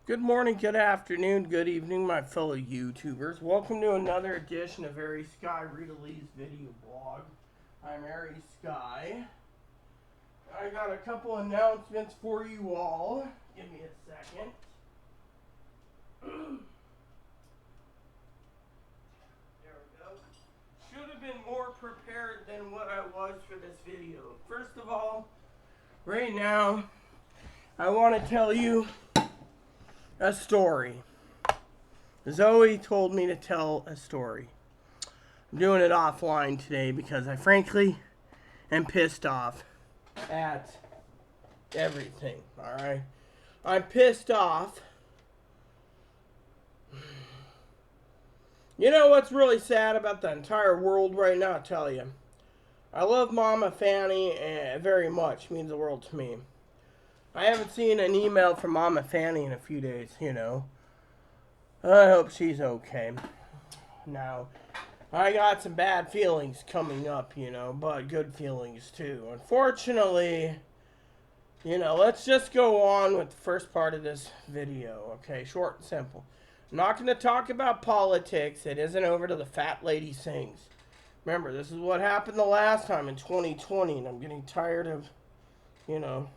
Good morning, good afternoon, good evening, my fellow YouTubers. Welcome to another edition of Aries Sky Rita Lee's video blog. I'm Aries Sky. I got a couple announcements for you all. Give me a second. There we go. Should have been more prepared than what I was for this video. First of all, right now, I want to tell you a story. Zoe told me to tell a story. I'm doing it offline today because I frankly am pissed off at everything, alright? I'm pissed off. You know what's really sad about the entire world right now? I'll tell you. I love Mama Fanny very much. It means the world to me. I haven't seen an email from Mama Fanny in a few days, you know. I hope she's okay. Now, I got some bad feelings coming up, you know, but good feelings too. Unfortunately, you know, let's just go on with the first part of this video, okay? Short and simple. I'm not going to talk about politics. It isn't over till the fat lady sings. Remember, this is what happened the last time in 2020, and I'm getting tired of, you know.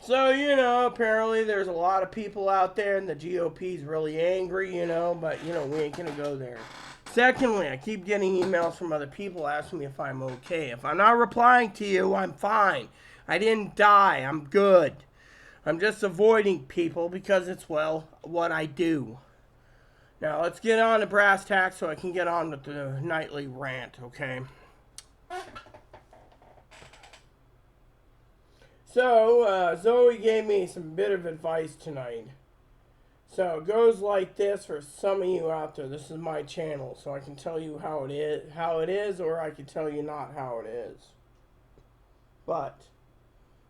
So, you know, apparently there's a lot of people out there and the GOP's really angry, you know, but, you know, we ain't going to go there. Secondly, I keep getting emails from other people asking me if I'm okay. If I'm not replying to you, I'm fine. I didn't die. I'm good. I'm just avoiding people because it's, well, what I do. Now, let's get on to brass tacks so I can get on with the nightly rant, okay? So, Zoe gave me some bit of advice tonight. So, it goes like this for some of you out there. This is my channel, so I can tell you how it is, or I can tell you not how it is. But,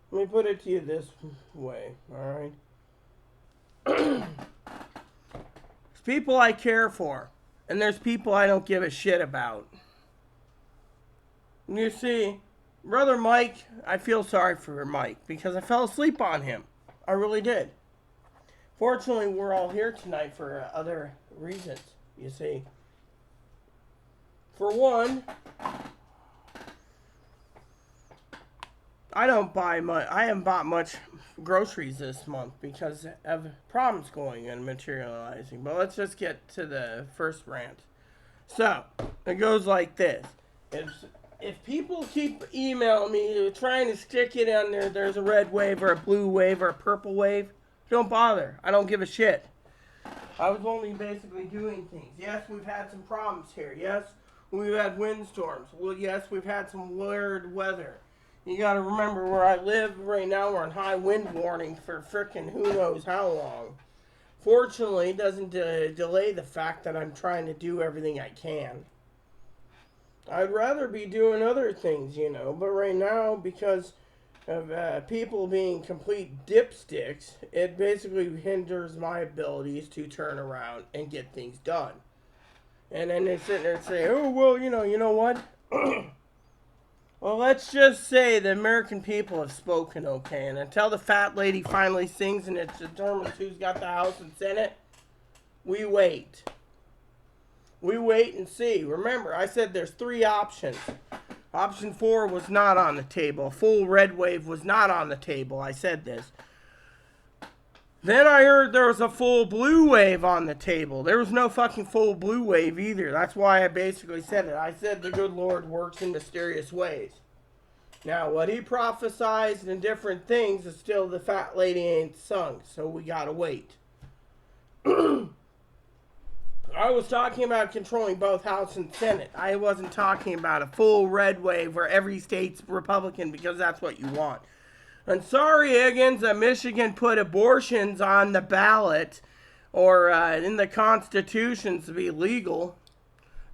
let me put it to you this way, alright? There's people I care for, and there's people I don't give a shit about. You see, Brother Mike, I feel sorry for Mike because I fell asleep on him. I really did. Fortunately, we're all here tonight for other reasons, you see. For one, I haven't bought much groceries this month because of problems going and materializing. But let's just get to the first rant. So, it goes like this. If people keep emailing me trying to stick it on there's a red wave or a blue wave or a purple wave, don't bother. I don't give a shit. I was only basically doing things. Yes, we've had some problems here. Yes, we've had windstorms. Well, yes, we've had some weird weather. You gotta remember where I live right now, we're on high wind warning for frickin' who knows how long. Fortunately, it doesn't delay the fact that I'm trying to do everything I can. I'd rather be doing other things, you know, but right now, because of people being complete dipsticks, it basically hinders my abilities to turn around and get things done. And then they sit there and say, oh, well, you know what? Well, let's just say the American people have spoken, okay? And until the fat lady finally sings and it determines who's got the House and Senate, we wait. We wait and see. Remember, I said there's 3 options. Option 4 was not on the table. A full red wave was not on the table. I said this. Then I heard there was a full blue wave on the table. There was no fucking full blue wave either. That's why I basically said it. I said the good Lord works in mysterious ways. Now, what he prophesied and different things is still the fat lady ain't sung. So we gotta wait. I was talking about controlling both House and Senate. I wasn't talking about a full red wave where every state's Republican because that's what you want. And sorry, Higgins, that Michigan put abortions on the ballot or in the Constitution to be legal.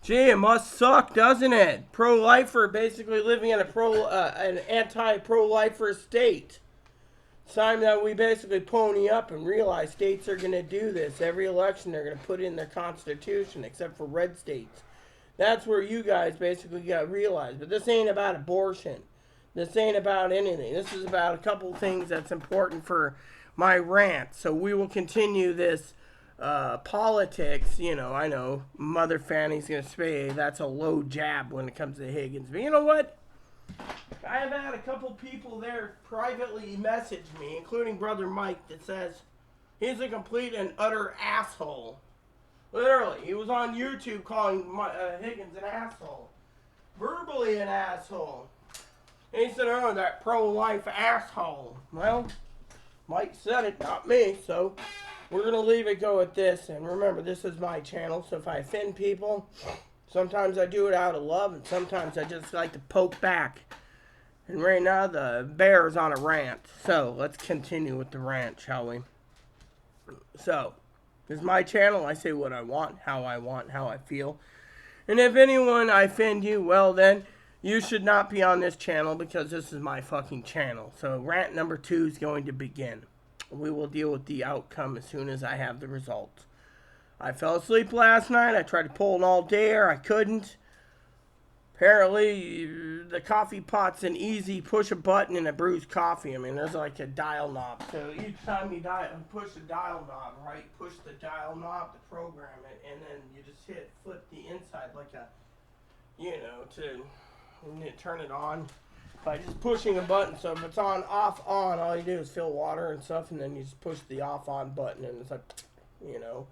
Gee, it must suck, doesn't it? Pro-lifer basically living in an anti-pro-lifer state. It's time that we basically pony up and realize states are going to do this. Every election they're going to put in their constitution, except for red states. That's where you guys basically got to realize. But this ain't about abortion. This ain't about anything. This is about a couple things that's important for my rant. So we will continue this politics. You know, I know Mother Fanny's going to say that's a low jab when it comes to Higgins. But you know what? I have had a couple people there privately message me, including Brother Mike, that says he's a complete and utter asshole. Literally, he was on YouTube calling Higgins an asshole. Verbally an asshole. And he said, oh, that pro-life asshole. Well, Mike said it, not me, so we're going to leave it go at this. And remember, this is my channel, so if I offend people, sometimes I do it out of love, and sometimes I just like to poke back. And right now, the bear's on a rant. So, let's continue with the rant, shall we? So, this is my channel. I say what I want, how I feel. And if anyone I offend you, well then, you should not be on this channel because this is my fucking channel. So rant number 2 is going to begin. We will deal with the outcome as soon as I have the results. I fell asleep last night. I tried to pull an all-dayer. I couldn't. Apparently, the coffee pot's an easy push a button and it brews coffee. I mean, there's like a dial knob. So each time you push the dial knob, right? Push the dial knob to program it, and then you just flip the inside like a, you know, to turn it on by just pushing a button. So if it's on, off, on, all you do is fill water and stuff, and then you just push the off, on button, and it's like, you know.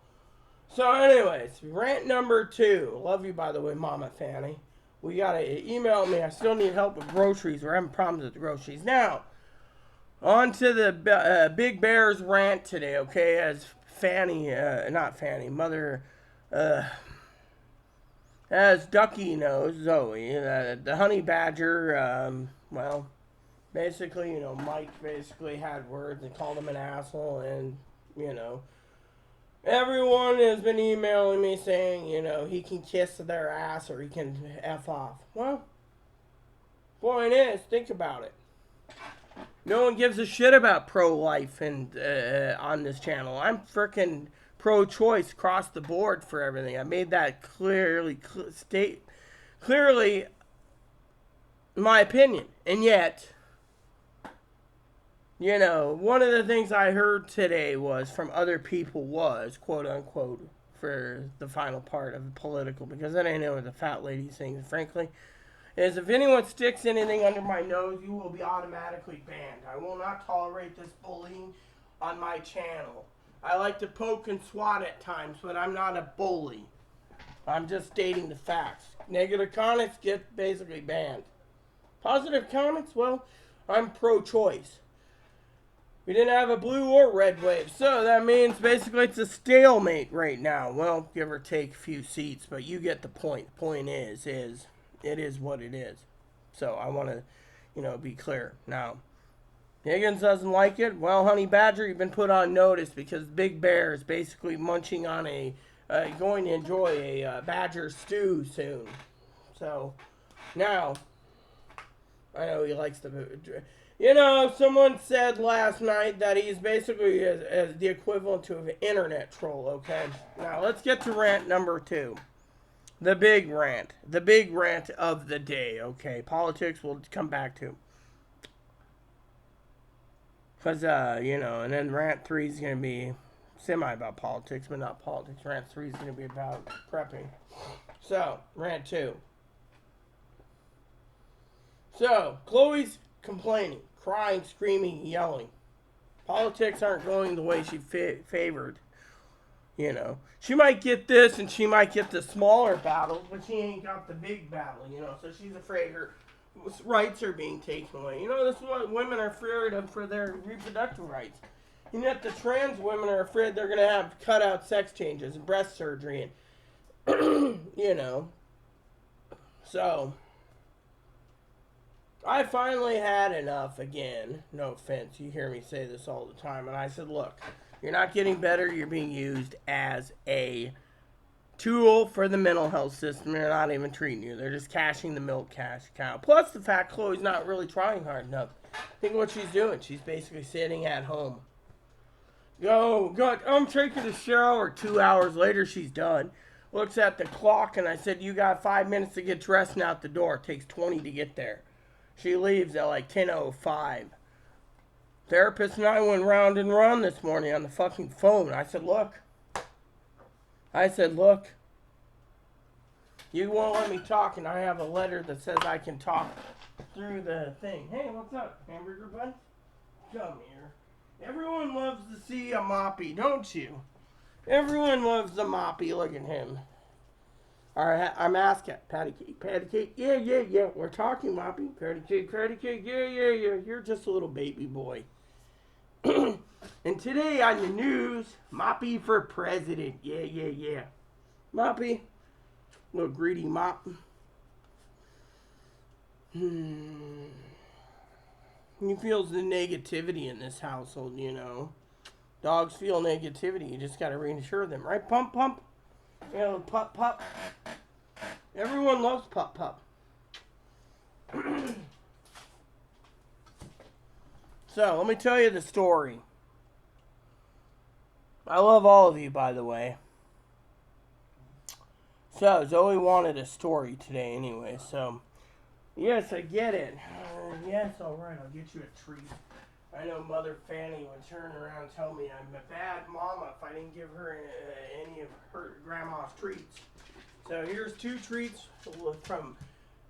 So anyways, rant number 2. Love you, by the way, Mama Fanny. We gotta email me. I still need help with groceries. We're having problems with the groceries. Now, on to the Big Bear's rant today, okay? As Fanny, not Fanny, Mother, as Ducky knows, Zoe, the honey badger, well, basically, you know, Mike basically had words and called him an asshole, and, you know, everyone has been emailing me saying, you know, he can kiss their ass or he can F off. Well, point is, think about it. No one gives a shit about pro-life and on this channel. I'm freaking pro-choice across the board for everything. I made that clearly my opinion. And yet, you know, one of the things I heard today was from other people was, quote unquote, for the final part of the political, because I didn't know what the fat lady's saying, frankly, is if anyone sticks anything under my nose, you will be automatically banned. I will not tolerate this bullying on my channel. I like to poke and swat at times, but I'm not a bully. I'm just stating the facts. Negative comments get basically banned. Positive comments, well, I'm pro-choice. We didn't have a blue or red wave, so that means basically it's a stalemate right now. Well, give or take a few seats, but you get the point. The point is it is what it is. So I want to, you know, be clear. Now, Higgins doesn't like it. Well, Honey Badger, you've been put on notice because Big Bear is basically munching on going to enjoy a badger stew soon. So, now, I know he likes to... You know, someone said last night that he's basically as the equivalent to an internet troll, okay? Now, let's get to rant number 2. The big rant. The big rant of the day, okay? Politics we'll come back to. Because, you know, and then rant 3 is going to be semi about politics, but not politics. Rant 3 is going to be about prepping. So, rant 2. So, Chloe's complaining, crying, screaming, yelling. Politics aren't going the way she favored. You know, she might get this and she might get the smaller battles, but she ain't got the big battle, you know, so she's afraid her rights are being taken away. You know, this is what women are afraid of for their reproductive rights. And yet the trans women are afraid they're going to have cut-out sex changes and breast surgery and, you know, so... I finally had enough again. No offense, you hear me say this all the time. And I said, look, you're not getting better. You're being used as a tool for the mental health system. They're not even treating you. They're just cashing the milk cash cow. Plus the fact Chloe's not really trying hard enough. Think of what she's doing. She's basically sitting at home. God, I'm taking a shower. 2 hours later, she's done. Looks at the clock, and I said, you got 5 minutes to get dressed and out the door. It takes 20 to get there. She leaves at like 10:05. Therapist and I went round and round this morning on the fucking phone. I said, look. You won't let me talk, and I have a letter that says I can talk through the thing. Hey, what's up, hamburger bun? Come here. Everyone loves to see a moppy, don't you? Everyone loves the moppy. Look at him. Alright, I'm asking. Patty cake. Yeah. We're talking, moppy. Patty cake. Yeah. You're just a little baby boy. And today on the news, Moppy for president. Yeah. Moppy. Little greedy mop. He feels the negativity in this household, you know. Dogs feel negativity. You just gotta reassure them, right? Pump. You know, pup. Everyone loves pup. So, let me tell you the story. I love all of you, by the way. So, Zoe wanted a story today anyway, so... Yes, I get it. Yes, alright, I'll get you a treat. I know Mother Fanny would turn around and tell me I'm a bad mama if I didn't give her any of her grandma's treats. So, here's 2 treats from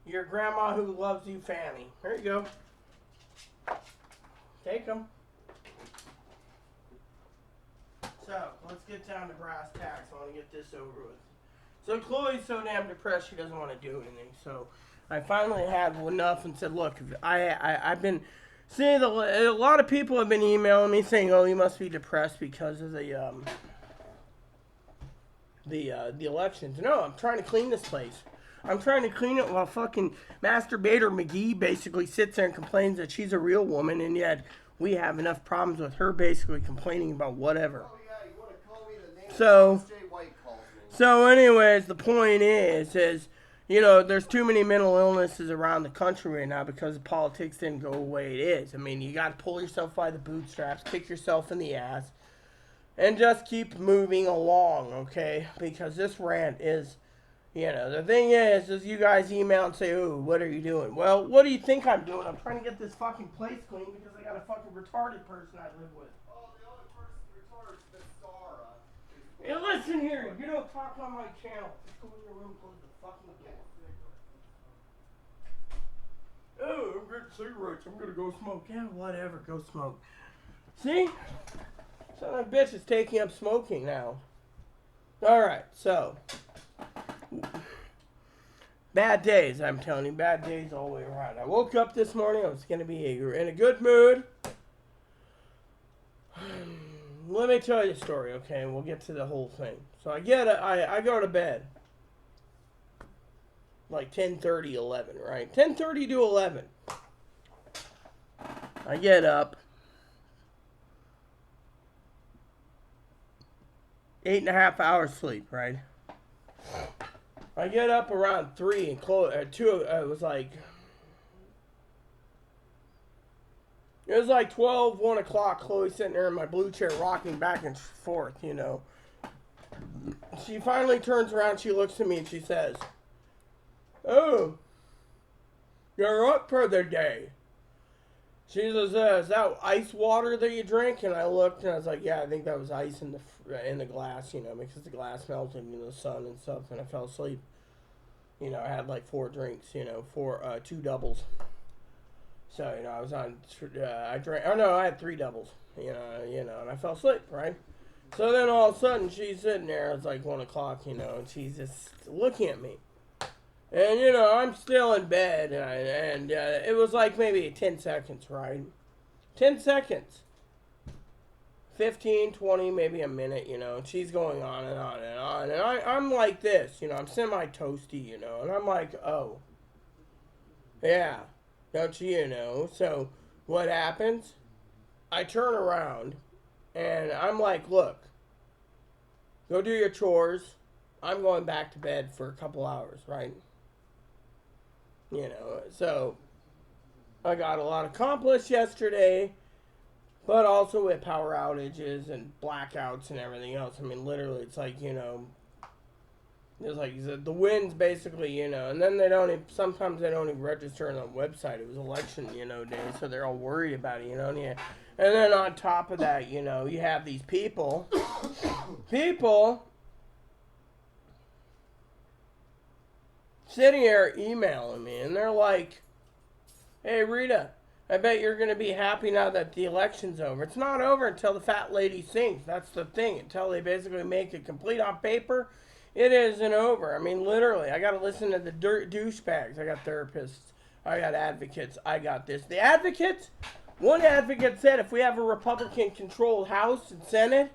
your grandma who loves you, Fanny. There you go. Take them. So, let's get down to brass tacks. I want to get this over with. So, Chloe's so damn depressed she doesn't want to do anything. So, I finally had enough and said, look, I've been seeing a lot of people have been emailing me saying, oh, you must be depressed because of the elections. No, I'm trying to clean this place. I'm trying to clean it while fucking Masturbator McGee basically sits there and complains that she's a real woman, and yet we have enough problems with her basically complaining about whatever. Oh, yeah, you want to call me the name So anyways, the point is, you know, there's too many mental illnesses around the country right now because politics didn't go the way it is. I mean, you got to pull yourself by the bootstraps, kick yourself in the ass, and just keep moving along, okay? Because this rant is... You know, the thing is you guys email and say, oh, what are you doing? Well, what do you think I'm doing? I'm trying to get this fucking place clean because I got a fucking retarded person I live with. Oh, the only person retarded is Miss Zara. Hey, listen here. You don't talk on my channel. Just go in your room and close the fucking door. Oh, I'm getting cigarettes. I'm going to go smoke. Yeah, whatever. Go smoke. See? So that bitch is taking up smoking now. Alright, so... Bad days, I'm telling you. Bad days all the way around. I woke up this morning. I was going to be in a good mood. Let me tell you a story, okay? And we'll get to the whole thing. So I go to bed. Like 10:30, 11, right? 10:30 to 11. I get up. 8.5 hours sleep, right? I get up around 3 and it was like 12, 1 o'clock. Chloe's sitting there in my blue chair rocking back and forth, you know. She finally turns around, she looks at me and she says, oh, you're up for the day. She says, is that ice water that you drink? And I looked and I was like, yeah, I think that was ice in the glass, you know, because the glass melted in the sun and stuff, and I fell asleep. You know, I had like 4 drinks, you know, 2 doubles. So, you know, I was on, I had 3 doubles, you know, and I fell asleep, right? So then all of a sudden she's sitting there, it's like 1 o'clock, you know, and she's just looking at me. And, you know, I'm still in bed, and it was like maybe 10 seconds, right? 10 seconds. 15, 20, maybe a minute, you know, and she's going on and on and on. And I'm like this, you know, I'm semi-toasty, you know, and I'm like, oh, yeah, don't you know? So what happens? I turn around, and I'm like, look, go do your chores. I'm going back to bed for a couple hours, right? You know, so I got a lot accomplished yesterday, but also with power outages and blackouts and everything else. I mean, literally, it's like, you know, it's like the winds basically, you know, and then sometimes they don't even register on the website. It was election, you know, day, so they're all worried about it, you know, And then on top of that, you know, you have these people sitting here emailing me, and they're like, hey, Rita, I bet you're going to be happy now that the election's over. It's not over until the fat lady sings. That's the thing. Until they basically make it complete on paper, it isn't over. I mean, literally, I got to listen to the douchebags. I got therapists. I got advocates. I got this. The advocates, one advocate said if we have a Republican-controlled House and Senate,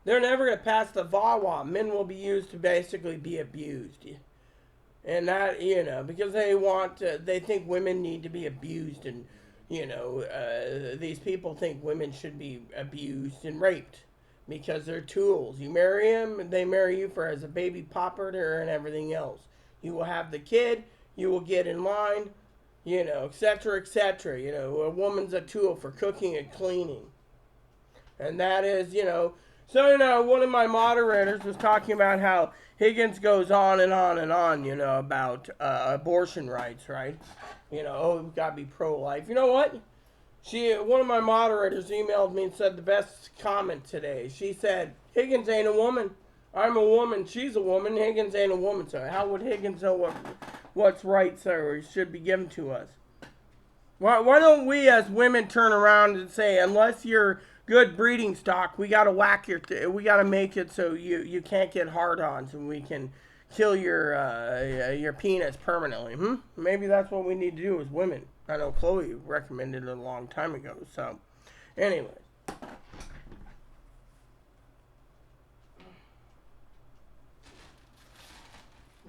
they're never going to pass the VAWA. Men will be used to basically be abused. And that, you know, because they think women need to be abused, and, you know, these people think women should be abused and raped because they're tools. You marry them, they marry you for as a baby popper and everything else. You will have the kid, you will get in line, you know, etc., etc. You know, a woman's a tool for cooking and cleaning. And that is, you know, so, you know, one of my moderators was talking about how Higgins goes on and on and on, you know, about abortion rights, right? You know, oh, we've got to be pro-life. You know what? One of my moderators emailed me and said the best comment today. She said, Higgins ain't a woman. I'm a woman. She's a woman. Higgins ain't a woman. So how would Higgins know what's rights or should be given to us? Why don't we as women turn around and say, unless you're good breeding stock, we gotta we gotta make it so you can't get hard-ons, and we can kill your penis permanently. Maybe that's what we need to do as women. I know Chloe recommended it a long time ago. So, anyways.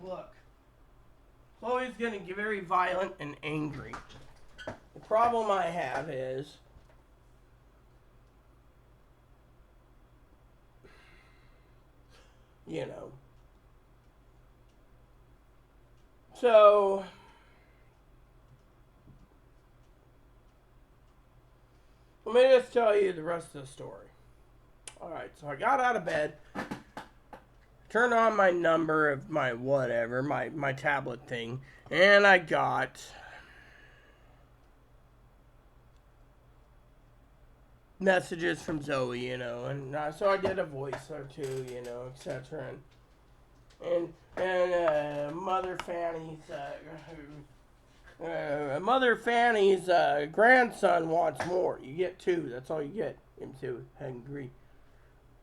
Look, Chloe's gonna get very violent and angry. The problem I have is, you know, so let me just tell you the rest of the story. Alright, so I got out of bed, turned on my number of my whatever, my tablet thing, and I got messages from Zoe, you know, and so I did a voice or two, you know, etc. And Mother Fanny's grandson wants more. You get two. That's all you get. I'm so hungry.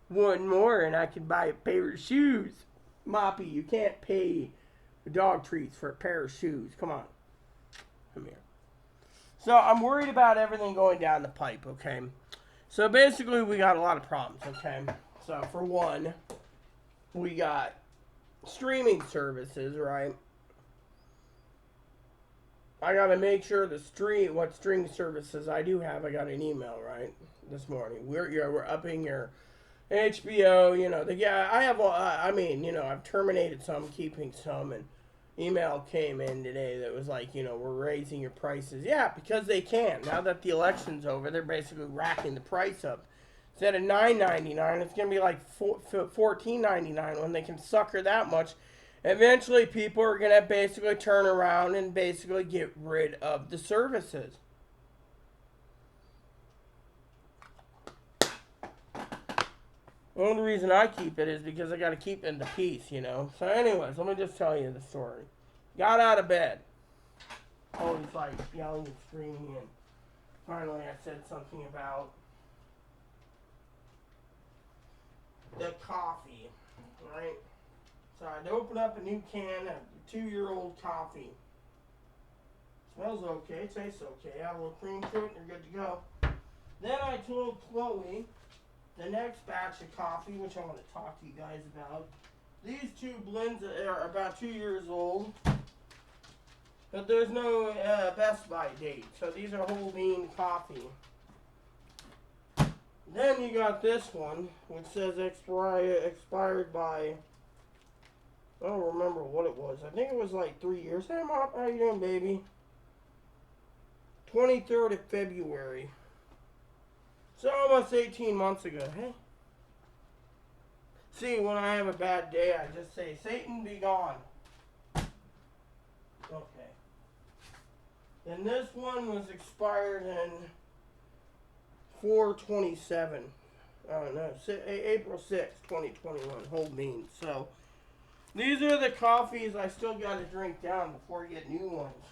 One more, and I can buy a pair of shoes. Moppy, you can't pay dog treats for a pair of shoes. Come on, come here. So I'm worried about everything going down the pipe. Okay. So basically, we got a lot of problems, okay? So for one, we got streaming services, right? I gotta make sure what streaming services I do have. I got an email, right, this morning. We're upping your HBO, you know. I have. I mean, you know, I've terminated some, keeping some, and email came in today that was like, you know, we're raising your prices. Yeah, because they can. Now that the election's over, they're basically racking the price up. Instead of $9.99, it's gonna be like $14.99 when they can sucker that much. Eventually, people are gonna basically turn around and basically get rid of the services. The only reason I keep it is because I got to keep it in the peace, you know. So anyways, let me just tell you the story. Got out of bed. Always like yelling and screaming, and finally I said something about the coffee, right? So I'd open up a new can of 2-year-old coffee. Smells okay, tastes okay. Add a little cream to it and you're good to go. Then I told Chloe the next batch of coffee, which I want to talk to you guys about. These two blends are about 2 years old, but there's no best by date. So these are whole bean coffee. Then you got this one, which says expired by, I don't remember what it was. I think it was like 3 years. Hey, Mom, how you doing, baby? 23rd of February. So almost 18 months ago, hey? See, when I have a bad day, I just say, Satan be gone. Okay. Then this one was expired in 4/27. Oh no, April 6th, 2021. Whole beans. So these are the coffees I still got to drink down before I get new ones.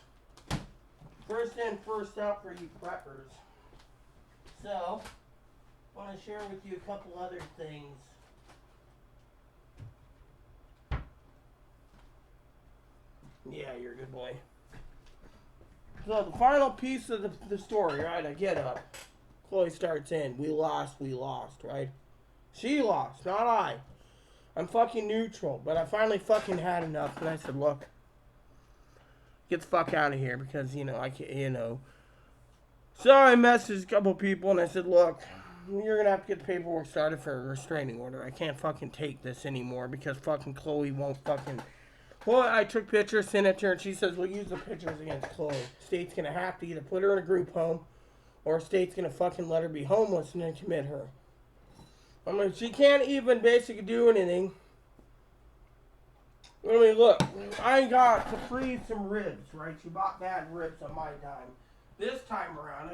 First in, first out for you preppers. So, I want to share with you a couple other things. Yeah, you're a good boy. So, the final piece of the story, right? I get up. Chloe starts in. We lost, right? She lost, not I. I'm fucking neutral, but I finally fucking had enough, and I said, look, get the fuck out of here, because, I can't, So I messaged a couple people, and I said, look, you're going to have to get the paperwork started for a restraining order. I can't fucking take this anymore, because fucking Chloe won't fucking... Well, I took pictures, sent it to her, and she says, we'll use the pictures against Chloe. State's going to have to either put her in a group home, or state's going to fucking let her be homeless and then commit her. I mean, she can't even basically do anything. I mean, look, I got to freeze some ribs, right? She bought bad ribs on my dime. This time around,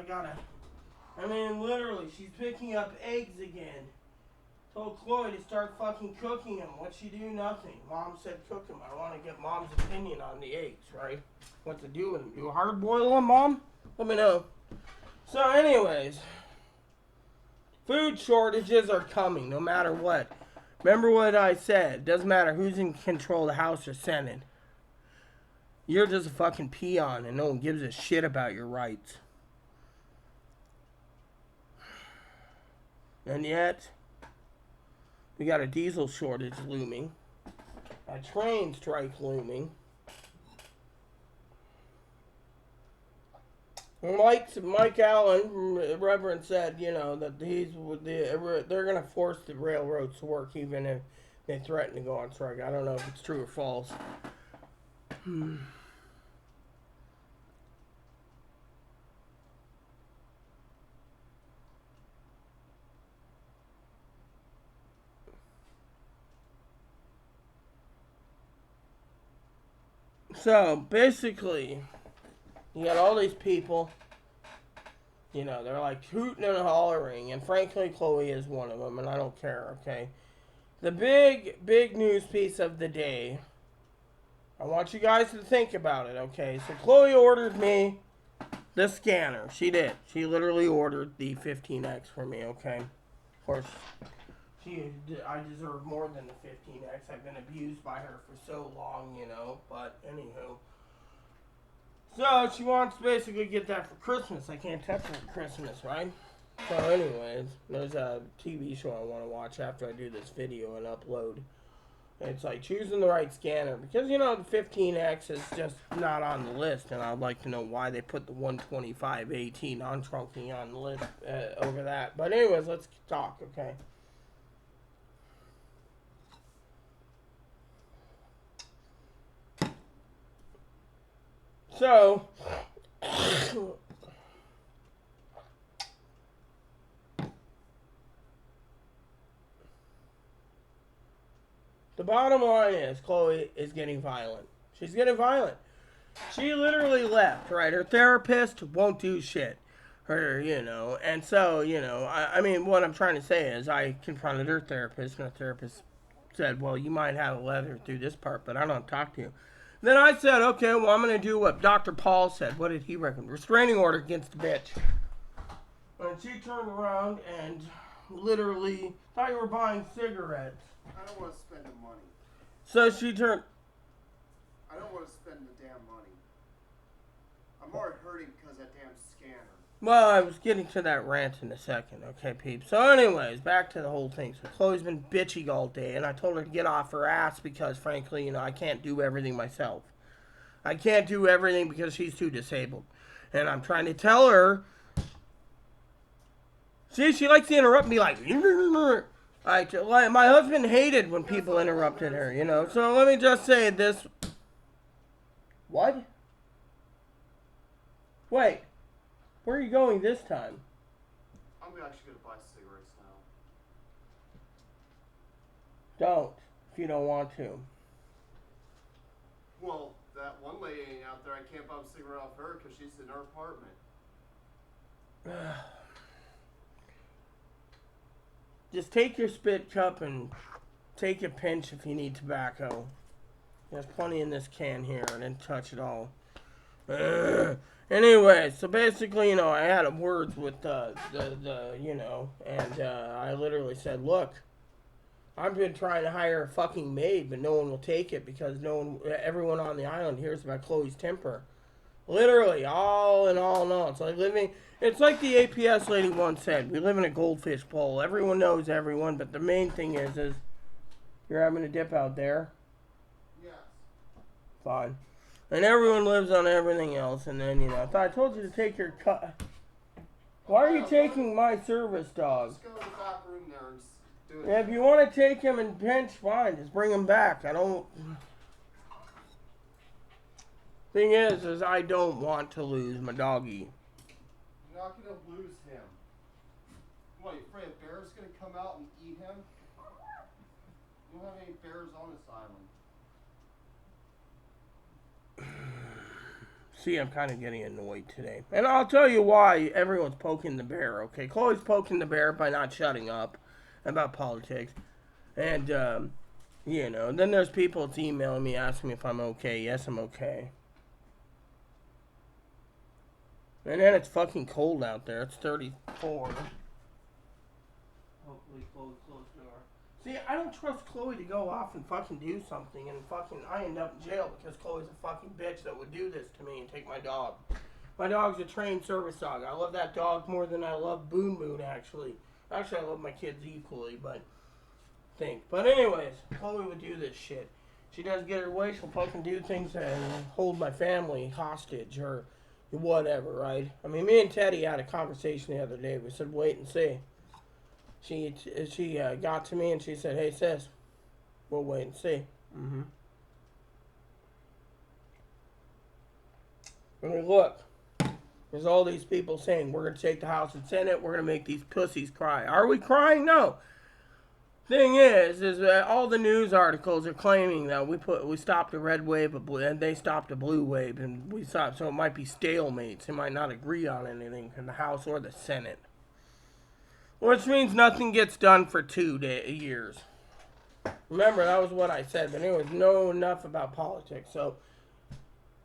literally, she's picking up eggs again. Told Chloe to start fucking cooking them. What'd she do? Nothing. Mom said cook them. I want to get Mom's opinion on the eggs, right? What to do with them. Do hard boil them, Mom? Let me know. So, anyways, food shortages are coming, no matter what. Remember what I said. Doesn't matter who's in control of the House or Senate. You're just a fucking peon and no one gives a shit about your rights. And yet, we got a diesel shortage looming. A train strike looming. Mike Allen, Reverend, said, that they're going to force the railroads to work even if they threaten to go on strike. I don't know if it's true or false. So, basically, you got all these people, they're like hooting and hollering, and frankly, Chloe is one of them, and I don't care, okay? The big news piece of the day, I want you guys to think about it, okay? So, Chloe ordered me the scanner. She did. She literally ordered the 15X for me, okay? Of course, I deserve more than the 15X. I've been abused by her for so long, but anywho. So, she wants to basically get that for Christmas. I can't touch her for Christmas, right? So, anyways, there's a TV show I want to watch after I do this video and upload. It's like choosing the right scanner. Because, the 15X is just not on the list. And I'd like to know why they put the 125/18 non-trunking on the list over that. But anyways, let's talk, okay? So, the bottom line is Chloe is getting violent. She's getting violent. She literally left, right? Her therapist won't do shit. And so, what I'm trying to say is I confronted her therapist, and her therapist said, well, you might have a letter through this part, but I don't talk to you. Then I said, okay, well, I'm going to do what Dr. Paul said. What did he recommend? Restraining order against the bitch. And she turned around and literally thought you were buying cigarettes. I don't want to spend the money. So she turned... I don't want to spend the damn money. I'm already hurting because of that damn scanner. Well, I was getting to that rant in a second, okay, peeps? So anyways, back to the whole thing. So Chloe's been bitchy all day, and I told her to get off her ass because, frankly, I can't do everything myself. I can't do everything because she's too disabled. And I'm trying to tell her... See, she likes to interrupt me like... my husband hated when people interrupted her, So let me just say this... What? Wait. Where are you going this time? I'm actually going to buy cigarettes now. Don't, if you don't want to. Well, that one lady ain't out there. I can't buy a cigarette off her because she's in her apartment. Just take your spit cup and take a pinch if you need tobacco. There's plenty in this can here. I didn't touch it all. Anyway, so basically, I had words with the and I literally said, look, I've been trying to hire a fucking maid, but no one will take it because everyone on the island hears about Chloe's temper. Literally, all in all, no. It's like the APS lady once said, we live in a goldfish bowl. Everyone knows everyone, but the main thing is you're having a dip out there. Yes. Fine. And everyone lives on everything else, and then, I thought I told you to take your cut. Why are you taking my service dog? Just go to the back room there and do it. Yeah, if you want to take him and pinch, fine. Just bring him back. Thing is I don't want to lose my doggy. You're not going to lose him. What, you afraid a bear's going to come out and eat him? You don't have any bears on this island. See, I'm kind of getting annoyed today. And I'll tell you why everyone's poking the bear, okay? Chloe's poking the bear by not shutting up about politics. And, then there's people that's emailing me asking me if I'm okay. Yes, I'm okay. And then it's fucking cold out there. It's 34. Hopefully Chloe closed the door. See, I don't trust Chloe to go off and fucking do something and I end up in jail because Chloe's a fucking bitch that would do this to me and take my dog. My dog's a trained service dog. I love that dog more than I love Boon Boon, actually. Actually, I love my kids equally, but anyways, Chloe would do this shit. She doesn't get her way, she'll fucking do things and hold my family hostage or whatever, right? I mean, me and Teddy had a conversation the other day. We said, wait and see. She got to me and she said, hey, sis, we'll wait and see. Mm-hmm. I mean, look, there's all these people saying we're going to take the House and Senate, we're going to make these pussies cry. Are we crying? No. Thing is that all the news articles are claiming that we stopped a red wave and they stopped a blue wave, and we stopped, so it might be stalemates. They might not agree on anything in the House or the Senate, which means nothing gets done for 2 years. Remember, that was what I said, but anyways, know enough about politics. So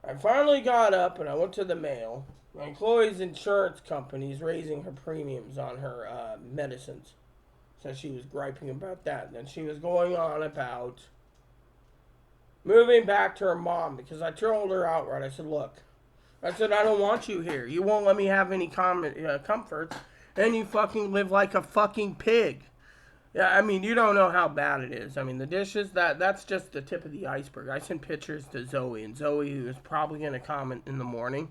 I finally got up and I went to the mail, and Chloe's insurance company is raising her premiums on her medicines. So she was griping about that. And then she was going on about moving back to her mom because I told her outright. I said, look, I don't want you here. You won't let me have any comforts. And you fucking live like a fucking pig. Yeah, I mean, you don't know how bad it is. I mean, the dishes, that's just the tip of the iceberg. I sent pictures to Zoe. And Zoe, who is probably going to comment in the morning,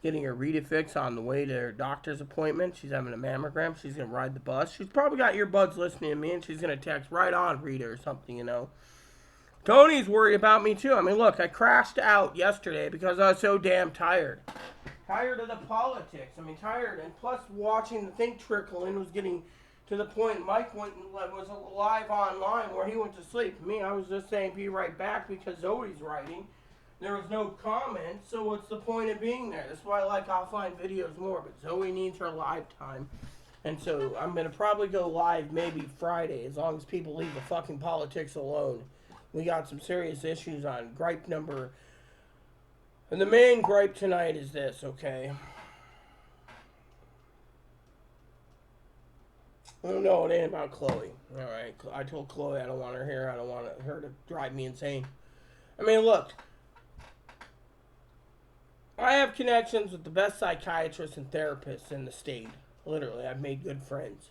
getting her Rita fix on the way to her doctor's appointment. She's having a mammogram. She's going to ride the bus. She's probably got earbuds listening to me, and she's going to text right on Rita or something, Tony's worried about me, too. I mean, look, I crashed out yesterday because I was so damn tired. Tired of the politics. I mean, tired. And plus, watching the thing trickle in was getting to the point Mike was live online where he went to sleep. Me, I was just saying be right back because Zoe's writing. There was no comment, so what's the point of being there? That's why I like offline videos more, but Zoe needs her live time. And so I'm going to probably go live maybe Friday, as long as people leave the fucking politics alone. We got some serious issues on gripe number. And the main gripe tonight is this, okay? I don't know, it ain't about Chloe. Alright, I told Chloe I don't want her here. I don't want her to drive me insane. I mean, look. I have connections with the best psychiatrists and therapists in the state. Literally, I've made good friends.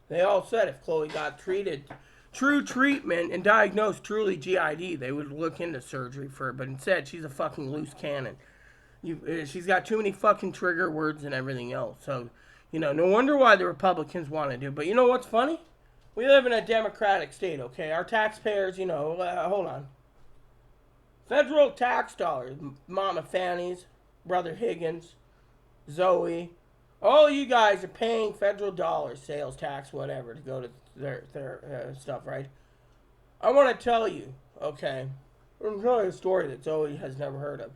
They all said if Chloe got true treatment and diagnosed truly GID, they would look into surgery for her. But instead, she's a fucking loose cannon. She's got too many fucking trigger words and everything else. So, no wonder why the Republicans want to do. But you know what's funny? We live in a democratic state, okay? Our taxpayers, hold on. Federal tax dollars, Mama Fanny's, Brother Higgins, Zoe, all you guys are paying federal dollars, sales tax, whatever, to go to their stuff, right? I want to tell you, okay, I'm telling you a story that Zoe has never heard of.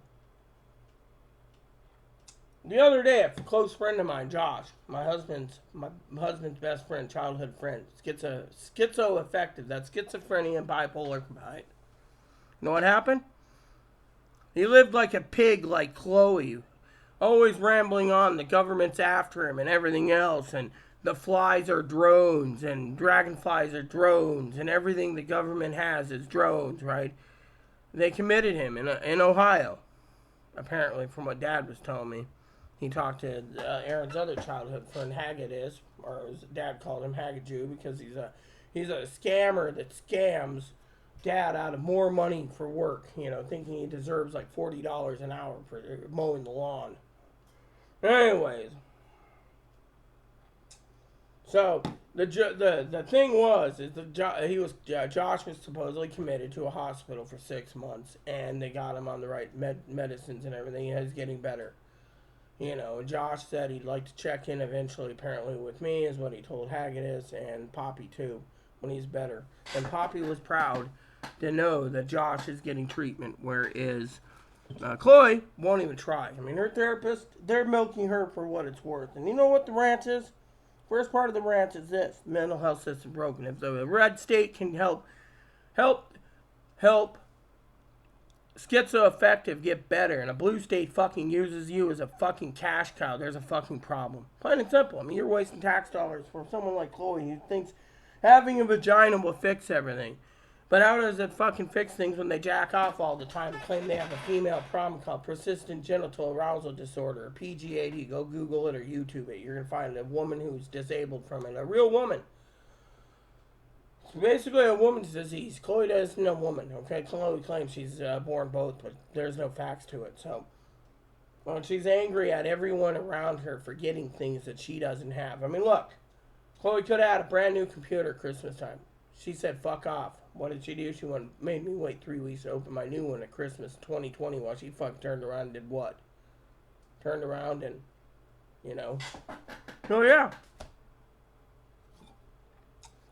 The other day, a close friend of mine, Josh, my husband's best friend, childhood friend, schizoaffective. That's schizophrenia and bipolar combined. You know what happened? He lived like a pig, like Chloe, always rambling on. The government's after him and everything else, and the flies are drones, and dragonflies are drones, and everything the government has is drones, right? They committed him in Ohio, apparently, from what Dad was telling me. He talked to Aaron's other childhood friend, Haggett is, or his dad called him Haggajoo because he's a scammer that scams Dad out of more money for work, thinking he deserves like $40 an hour for mowing the lawn. Anyways, so the thing was is Josh was supposedly committed to a hospital for 6 months, and they got him on the right medicines and everything. He's getting better. Josh said he'd like to check in eventually, apparently, with me, is what he told Haggadis, and Poppy, too, when he's better. And Poppy was proud to know that Josh is getting treatment, whereas Chloe won't even try. I mean, her therapist, they're milking her for what it's worth. And you know what the rant is? First part of the rant is this: the mental health system broken. If the red state can help schizoaffective get better, and a blue state fucking uses you as a fucking cash cow, there's a fucking problem. Plain and simple. I mean, you're wasting tax dollars for someone like Chloe who thinks having a vagina will fix everything. But how does it fucking fix things when they jack off all the time and claim they have a female problem called persistent genital arousal disorder, or PGAD? Go Google it or YouTube it. You're going to find a woman who's disabled from it. A real woman. It's basically a woman's disease. Chloe isn't a woman, okay? Chloe claims she's born both, but there's no facts to it. So, she's angry at everyone around her for getting things that she doesn't have. I mean, look. Chloe could have had a brand new computer Christmas time. She said, fuck off. What did she do? She made me wait 3 weeks to open my new one at Christmas 2020 while she fucking turned around and did what? Turned around and, Oh, yeah.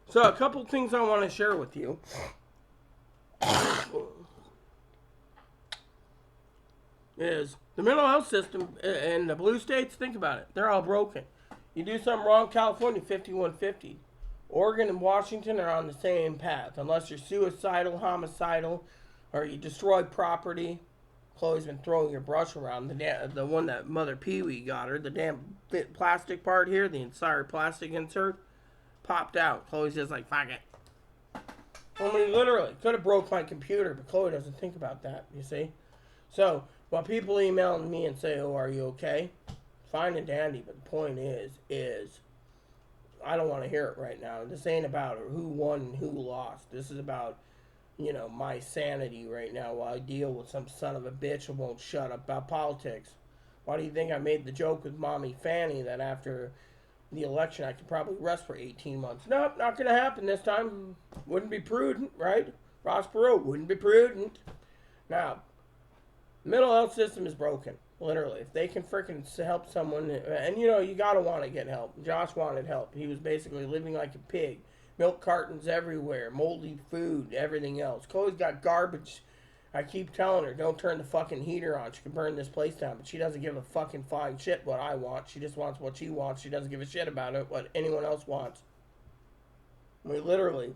So, a couple things I want to share with you. Is the mental health system in the blue states, think about it. They're all broken. You do something wrong, California, 5150. Oregon and Washington are on the same path. Unless you're suicidal, homicidal, or you destroy property. Chloe's been throwing her brush around. The one that Mother Pee-wee got her, the damn plastic part here, the entire plastic insert, popped out. Chloe's just like, fuck it. I mean, literally, could have broke my computer, but Chloe doesn't think about that, you see? So, while people emailing me and say, oh, are you okay? Fine and dandy, but the point is, I don't want to hear it right now. This ain't about who won and who lost. This is about, my sanity right now while I deal with some son of a bitch who won't shut up about politics. Why do you think I made the joke with Mommy Fanny that after the election I could probably rest for 18 months? Nope, not going to happen this time. Wouldn't be prudent, right? Ross Perot wouldn't be prudent. Now, the mental health system is broken. Literally, if they can freaking help someone, and you gotta want to get help. Josh wanted help. He was basically living like a pig. Milk cartons everywhere, moldy food, everything else. Chloe's got garbage. I keep telling her, don't turn the fucking heater on. She can burn this place down, but she doesn't give a fucking flying shit what I want. She just wants what she wants. She doesn't give a shit about it, what anyone else wants. I mean, literally.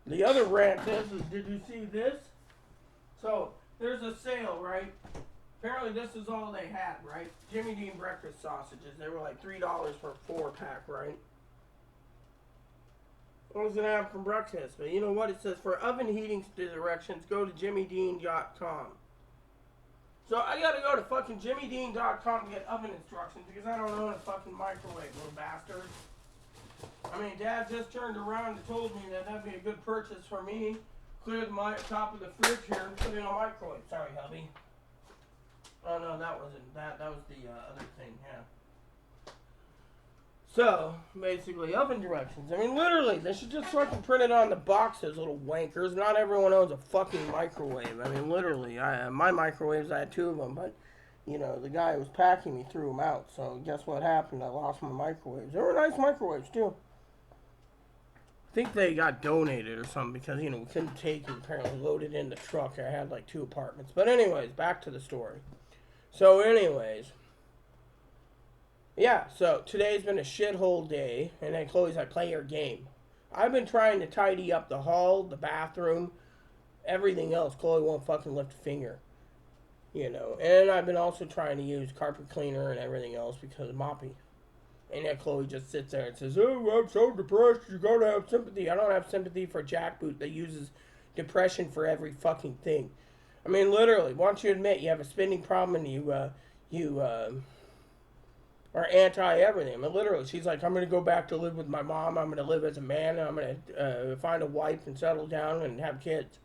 The other rant is did you see this? So, there's a sale, right? Apparently this is all they had, right? Jimmy Dean breakfast sausages. They were like $3 for a 4-pack, right? I was going to have from breakfast, but you know what? It says for oven heating directions, go to jimmydean.com. So I got to go to fucking jimmydean.com to get oven instructions because I don't own a fucking microwave, little bastard. I mean, Dad just turned around and told me that that'd be a good purchase for me. Clear the top of the fridge here and put it in a microwave. Sorry, hubby. Oh, no, that wasn't that. That was the other thing, yeah. So, basically, oven directions. I mean, literally, they should just fucking print it on the boxes, little wankers. Not everyone owns a fucking microwave. I mean, literally, my microwaves, I had 2 of them, but, the guy who was packing me threw them out. So, guess what happened? I lost my microwaves. They were nice microwaves, too. I think they got donated or something because, we couldn't take it. Apparently loaded in the truck. I had like 2 apartments. But anyways, back to the story. So, anyways, yeah, so today's been a shithole day, and then Chloe's like, play your game. I've been trying to tidy up the hall, the bathroom, everything else. Chloe won't fucking lift a finger, And I've been also trying to use carpet cleaner and everything else because of Moppy. And then Chloe just sits there and says, oh, I'm so depressed, you gotta have sympathy. I don't have sympathy for a jackboot that uses depression for every fucking thing. I mean, literally, once you admit you have a spending problem and you are anti everything. I mean, literally, she's like, I'm going to go back to live with my mom. I'm going to live as a man. And I'm going to find a wife and settle down and have kids.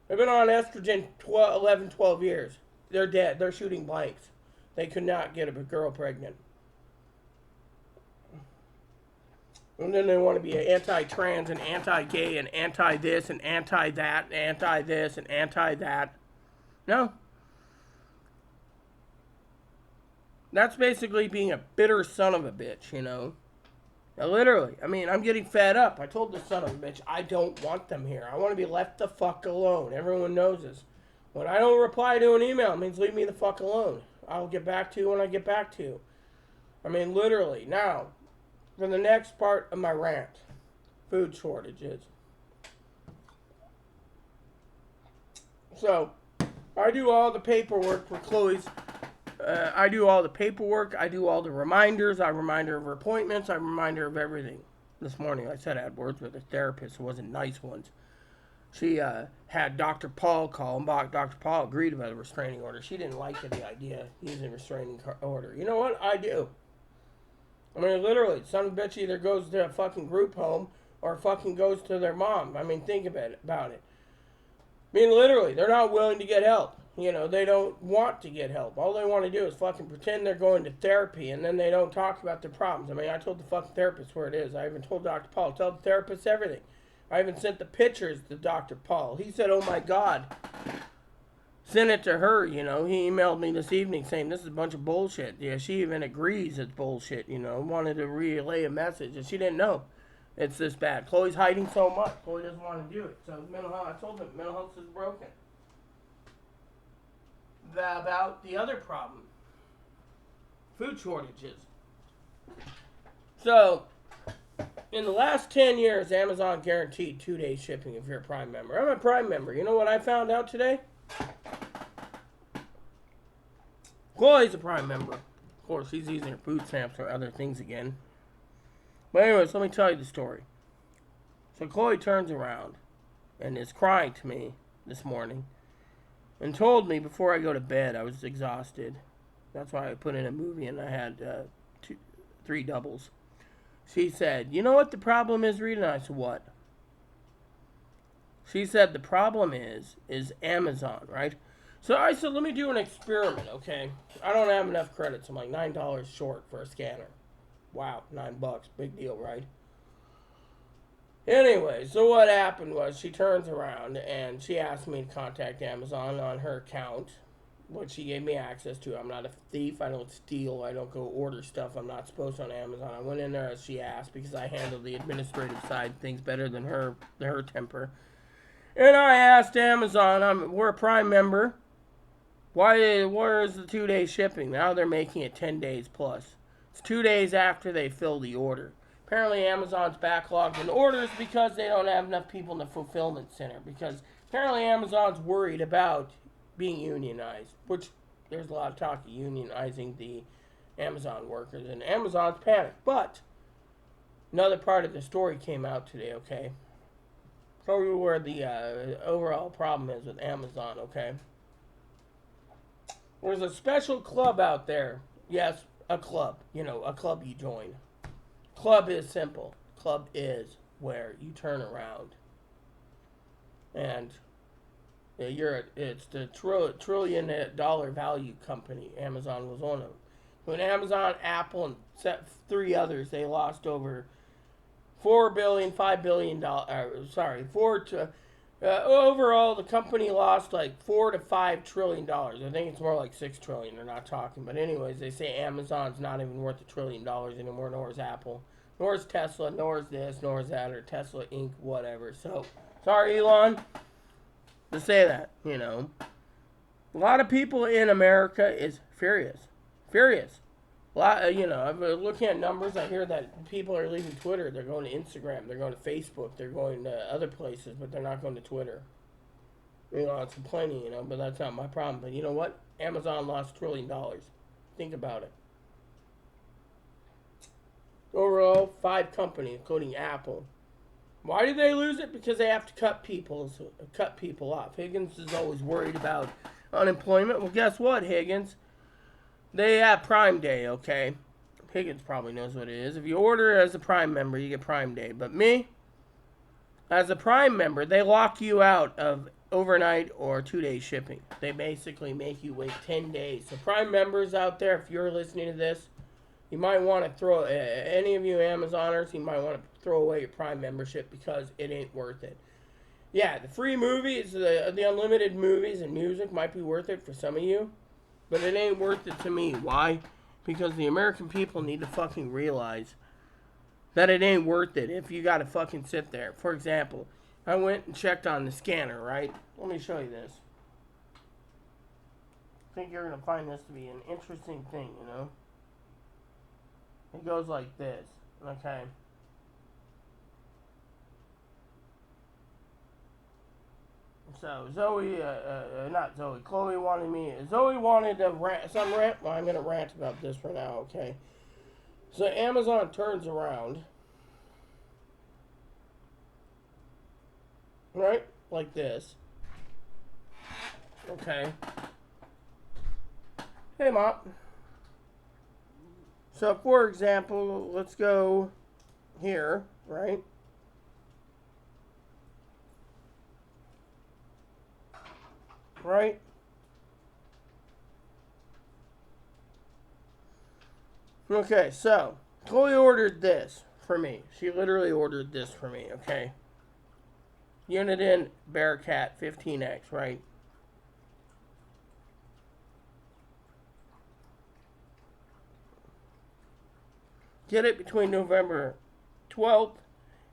They've been on estrogen 12 years. They're dead. They're shooting blanks. They could not get a girl pregnant. And then they want to be anti-trans and anti-gay and anti-this and anti-that and anti-this and anti-that. No. That's basically being a bitter son of a bitch, Now, literally, I mean, I'm getting fed up. I told the son of a bitch, I don't want them here. I want to be left the fuck alone. Everyone knows this. When I don't reply to an email, it means leave me the fuck alone. I'll get back to you when I get back to you. I mean, literally. Now, for the next part of my rant, food shortages. So, I do all the paperwork for Chloe's. I do all the paperwork. I do all the reminders. I remind her of her appointments. I remind her of everything. This morning, I said I had words with a therapist. It wasn't nice ones. She had Dr. Paul call, and Dr. Paul agreed about a restraining order. She didn't like the idea of using a restraining order. You know what? I do. I mean, literally, son of a bitch either goes to a fucking group home or fucking goes to their mom. I mean, think about it. I mean, literally, they're not willing to get help. They don't want to get help. All they want to do is fucking pretend they're going to therapy, and then they don't talk about their problems. I mean, I told the fucking therapist where it is. I even told Dr. Paul. Tell the therapist everything. I even sent the pictures to Dr. Paul. He said, oh my God. Sent it to her, He emailed me this evening saying this is a bunch of bullshit. Yeah, she even agrees it's bullshit, Wanted to relay a message, and she didn't know it's this bad. Chloe's hiding so much. Chloe doesn't want to do it. So mental health, I told them mental health is broken. About the other problem, food shortages. So, in the last 10 years, Amazon guaranteed 2-day shipping if you're a Prime member. I'm a Prime member. You know what I found out today? Chloe's a Prime member. Of course, he's using her food stamps or other things again. But anyways, let me tell you the story. So Chloe turns around and is crying to me this morning and told me before I go to bed I was exhausted. That's why I put in a movie and I had 3 doubles. She said, you know what the problem is, Rita? And I said, what? She said the problem is Amazon, right? So I said, let me do an experiment, okay? I don't have enough credits. I'm like $9 short for a scanner. Wow, $9. Big deal, right? Anyway, so what happened was she turns around and she asked me to contact Amazon on her account, which she gave me access to. I'm not a thief. I don't steal. I don't go order stuff I'm not supposed to on Amazon. I went in there as she asked because I handle the administrative side of things better than her temper. And I asked Amazon, we're a Prime member. Where is the 2-day shipping? Now they're making it 10 days plus. It's 2 days after they fill the order. Apparently Amazon's backlogged in orders because they don't have enough people in the fulfillment center. Because apparently Amazon's worried about being unionized. Which there's a lot of talk of unionizing the Amazon workers. And Amazon's panicked. But another part of the story came out today, okay? Show you where the overall problem is with Amazon, okay? There's a special club out there. Yes, a club. A club you join. Club is simple. Club is where you turn around. And it's the trillion-dollar value company. Amazon was one of them. When Amazon, Apple, and 3 others, they lost over $4 billion, $5 billion. Overall, the company lost like $4 to $5 trillion. I think it's more like $6 trillion. They're not talking, but anyways, they say Amazon's not even worth $1 trillion anymore. Nor is Apple, nor is Tesla, nor is this, nor is that, or Tesla Inc. Whatever. So, sorry, Elon, to say that. A lot of people in America is furious. Furious. A lot, I'm looking at numbers. I hear that people are leaving Twitter. They're going to Instagram. They're going to Facebook. They're going to other places, but they're not going to Twitter. It's complaining, but that's not my problem. But you know what? Amazon lost $1 trillion. Think about it. Overall, 5 companies, including Apple. Why do they lose it? Because they have to cut people off. Higgins is always worried about unemployment. Well, guess what, Higgins? They have Prime Day, okay? Higgins probably knows what it is. If you order as a Prime member, you get Prime Day. But me, as a Prime member, they lock you out of overnight or 2-day shipping. They basically make you wait 10 days. So Prime members out there, if you're listening to this, you might want to throw, any of you Amazoners, you might want to throw away your Prime membership because it ain't worth it. Yeah, the free movies, the unlimited movies and music might be worth it for some of you, but it ain't worth it to me. Why? Because the American people need to fucking realize that it ain't worth it if you got to fucking sit there. For example, I went and checked on the scanner, right? Let me show you this. I think you're going to find this to be an interesting thing, It goes like this, okay? So Chloe wanted to rant, well, I'm going to rant about this for now, okay? So Amazon turns around, right, like this, okay? Hey, Mom. So, for example, let's go here, right? Right? Okay, so, Chloe ordered this for me. She literally ordered this for me, okay? Uniden Bearcat 15X, right? Get it between November 12th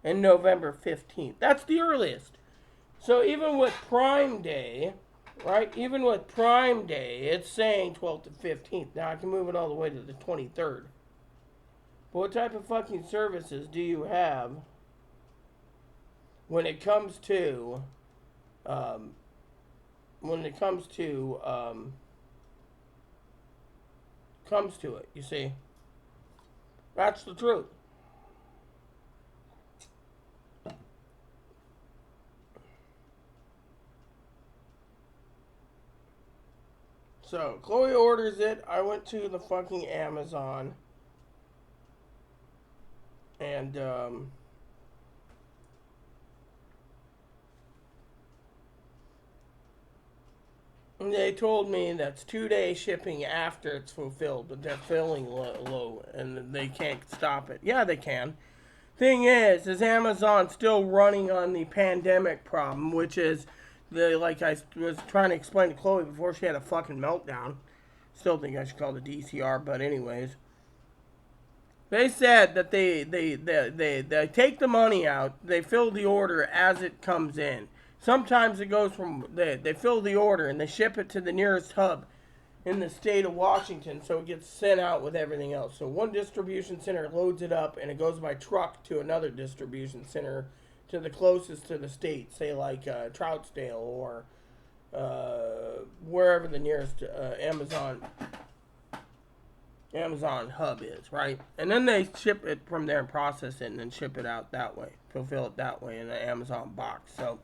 and November 15th. That's the earliest. So even with Prime Day, right? Even with Prime Day, it's saying 12th to 15th. Now I can move it all the way to the 23rd. But what type of fucking services do you have when it comes to it, you see? That's the truth. So, Chloe orders it. I went to the fucking Amazon. And, they told me that's 2-day shipping after it's fulfilled, but they're filling low, and they can't stop it. Yeah, they can. Thing is Amazon still running on the pandemic problem, which is like I was trying to explain to Chloe before she had a fucking meltdown. Still think I should call it DCR, but anyways. They said that they take the money out, they fill the order as it comes in. Sometimes it goes from, they fill the order and they ship it to the nearest hub in the state of Washington, so it gets sent out with everything else. So one distribution center loads it up and it goes by truck to another distribution center to the closest to the state, say like Troutdale or wherever the nearest Amazon hub is, right? And then they ship it from there and process it and then ship it out that way, fulfill it that way in an Amazon box. So,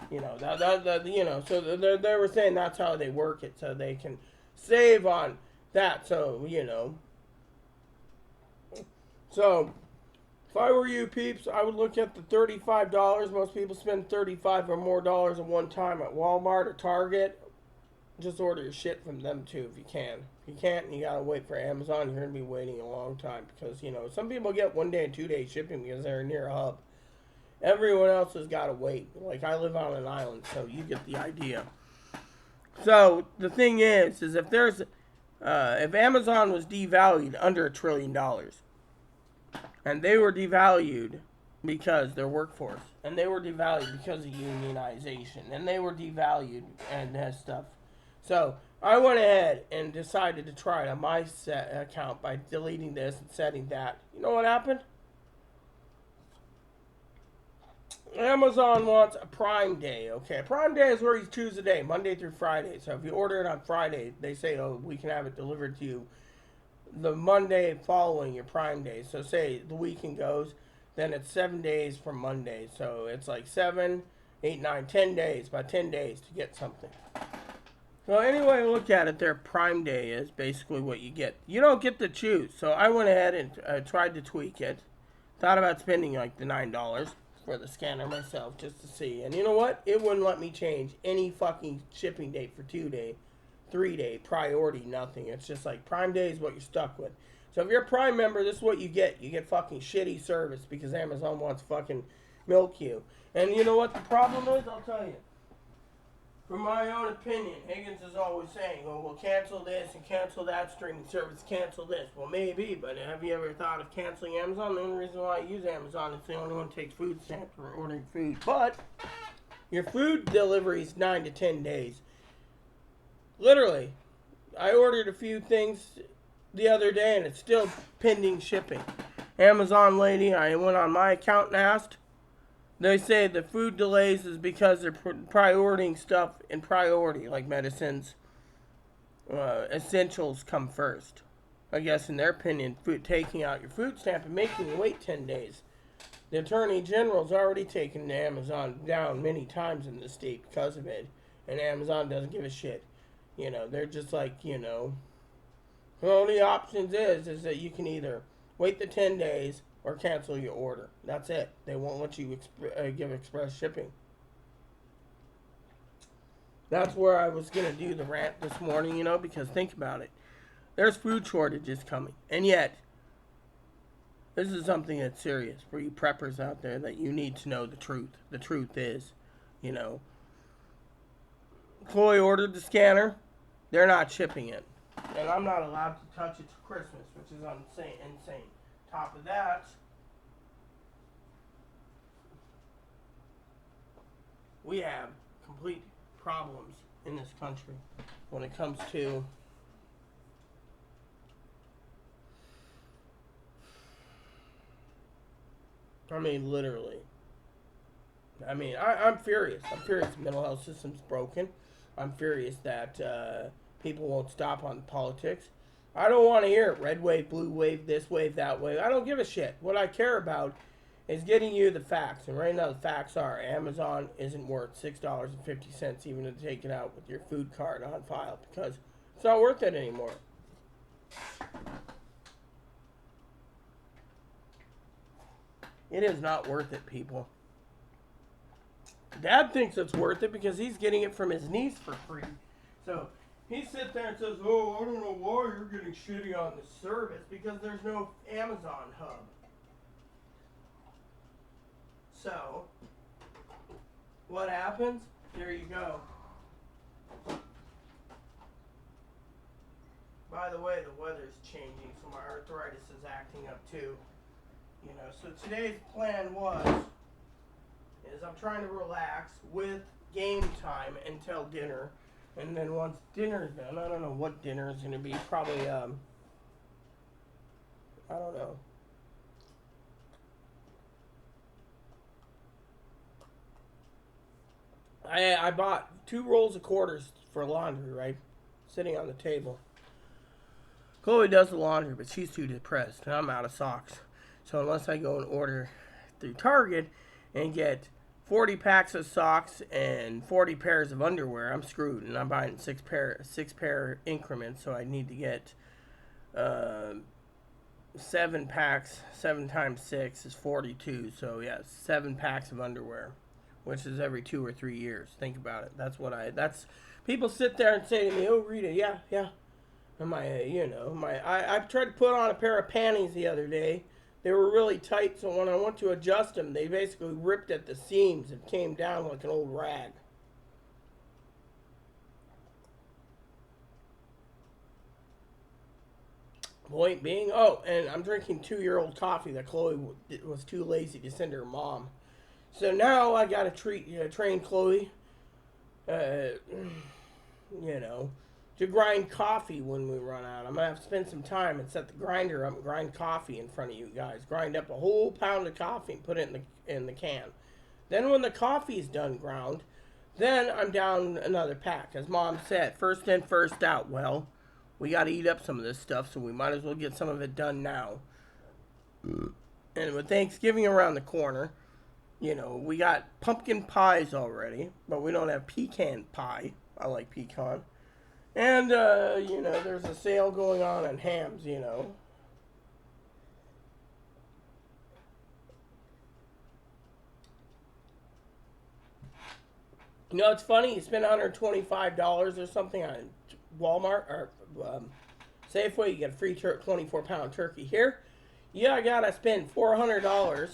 so they were saying that's how they work it, so they can save on that. So, So, if I were you peeps, I would look at the $35. Most people spend $35 or more dollars at one time at Walmart or Target. Just order your shit from them too if you can. If you can't and you gotta wait for Amazon, you're gonna be waiting a long time because, some people get 1-day and 2-day shipping because they're near a hub. Everyone else has gotta wait. Like, I live on an island, so you get the idea. So, the thing is if there's, if Amazon was devalued under $1 trillion, and they were devalued because their workforce, and they were devalued because of unionization, and they were devalued and that stuff. So, I went ahead and decided to try it on my account by deleting this and setting that. You know what happened? Amazon wants a Prime Day. Okay, Prime Day is where you choose a day, Monday through Friday. So if you order it on Friday, they say, "Oh, we can have it delivered to you the Monday following your Prime Day." So say the weekend goes, then it's 7 days from Monday. So it's like 7, 8, 9, 10 days. About 10 days to get something. So anyway, look at it. Their Prime Day is basically what you get. You don't get to choose. So I went ahead and tried to tweak it. Thought about spending like the $9 for the scanner myself just to see. And you know what? It wouldn't let me change any fucking shipping date for 2 day, 3 day, priority, nothing. It's just like Prime Day is what you're stuck with. So if you're a Prime member, this is what you get. You get fucking shitty service because Amazon wants to fucking milk you. And you know what the problem is? I'll tell you. From my own opinion, Higgins is always saying, "Oh, we'll cancel this and cancel that streaming service, cancel this." Well, maybe, but have you ever thought of canceling Amazon? The only reason why I use Amazon is the only one that takes food stamps for ordering food. But your food delivery is 9 to 10 days. Literally, I ordered a few things the other day and it's still pending shipping. Amazon lady, I went on my account and asked. They say the food delays is because they're prioritizing stuff in priority, like medicines. Essentials come first. I guess in their opinion, taking out your food stamp and making you wait 10 days. The Attorney General's already taken Amazon down many times in the state because of it. And Amazon doesn't give a shit. You know, they're just like, you know. The only options is that you can either wait the 10 days or cancel your order. That's it. They won't let you give express shipping. That's where I was going to do the rant this morning, you know, because think about it. There's food shortages coming. And yet, this is something that's serious for you preppers out there that you need to know the truth. The truth is, you know, Chloe ordered the scanner. They're not shipping it. And I'm not allowed to touch it to Christmas, which is insane. Top of that, we have complete problems in this country when it comes to literally. I'm furious. I'm furious the mental health system's broken. I'm furious that people won't stop on politics. I don't want to hear it. Red wave, blue wave, this wave, that wave. I don't give a shit. What I care about is getting you the facts. And right now the facts are Amazon isn't worth $6.50 even to take it out with your food card on file because it's not worth it anymore. It is not worth it, people. Dad thinks it's worth it because he's getting it from his niece for free. So he sits there and says, "Oh, I don't know why you're getting shitty on this service because there's no Amazon hub." So, what happens? There you go. By the way, the weather's changing, so my arthritis is acting up too. You know, so today's plan is I'm trying to relax with game time until dinner. And then once dinner's done, I don't know what dinner is going to be. Probably, I don't know. I bought 2 rolls of quarters for laundry, right? Sitting on the table. Chloe does the laundry, but she's too depressed, and I'm out of socks. So unless I go and order through Target and get 40 packs of socks and 40 pairs of underwear, I'm screwed. And I'm buying six pair increments, so I need to get 7 packs. 7 times 6 is 42. So yeah, 7 packs of underwear, which is every 2 or 3 years. Think about it. That's people sit there and say to me, "Oh, Rita, yeah." And I tried to put on a pair of panties the other day. They were really tight, so when I went to adjust them, they basically ripped at the seams and came down like an old rag. Point being, and I'm drinking 2-year-old coffee that Chloe was too lazy to send her mom. So now I got to train Chloe, you know, to grind coffee when we run out. I'm gonna have to spend some time and set the grinder up and grind coffee in front of you guys. Grind up a whole pound of coffee and put it in the can. Then when the coffee's done ground, then I'm down another pack. As Mom said, first in, first out. Well, we got to eat up some of this stuff, so we might as well get some of it done now. And with Thanksgiving around the corner, you know, we got pumpkin pies already, but we don't have pecan pie. I like pecan. And, you know, there's a sale going on hams, you know. You know, it's funny, you spend $125 or something on Walmart or Safeway, you get a free 24-pound turkey. Here, yeah, I gotta spend $400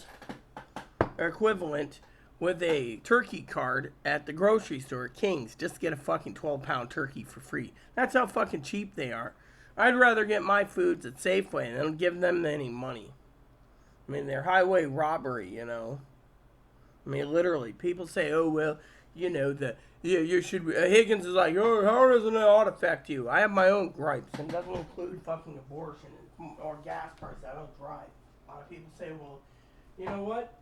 equivalent with a turkey card at the grocery store at King's just to get a fucking 12-pound turkey for free. That's how fucking cheap they are. I'd rather get my foods at Safeway than give them any money. I mean, they're highway robbery, you know. I mean, literally, people say, oh, well, you know, you should, Higgins is like, oh, how doesn't it ought to affect you? I have my own gripes, and it doesn't include fucking abortion or gas prices. I don't drive. A lot of people say, well, you know what?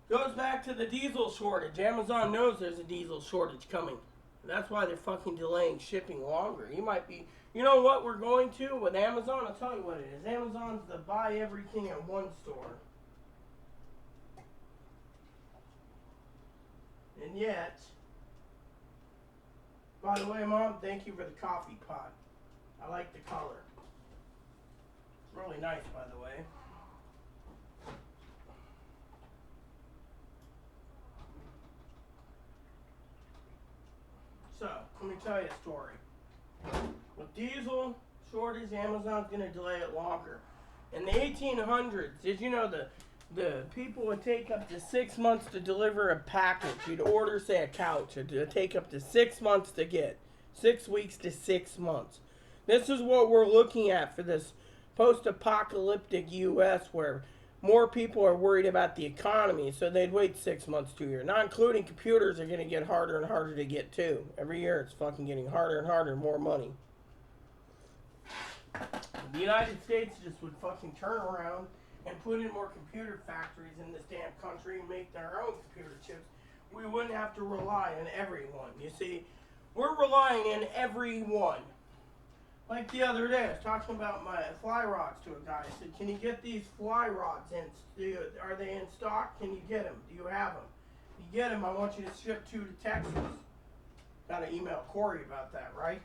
Goes back to the diesel shortage. Amazon knows there's a diesel shortage coming. That's why they're fucking delaying shipping longer. You might be, you know what we're going to with Amazon? I'll tell you what it is. Amazon's the buy everything at one store. And yet, by the way, Mom, thank you for the coffee pot. I like the color. It's really nice, by the way. So, let me tell you a story. With diesel shortage, Amazon's going to delay it longer. In the 1800s, did you know the people would take up to 6 months to deliver a package? You'd order, say, a couch. It'd take up to 6 months to get. 6 weeks to 6 months. This is what we're looking at for this post-apocalyptic U.S. where more people are worried about the economy, so they'd wait 6 months to a year. Not including computers are going to get harder and harder to get too. Every year it's fucking getting harder and harder, more money. The United States just would fucking turn around and put in more computer factories in this damn country and make their own computer chips. We wouldn't have to rely on everyone. You see, we're relying on everyone. Like the other day, I was talking about my fly rods to a guy. I said, can you get these fly rods in? Are they in stock? Can you get them? Do you have them? If you get them, I want you to ship 2 to Texas. Got to email Corey about that, right?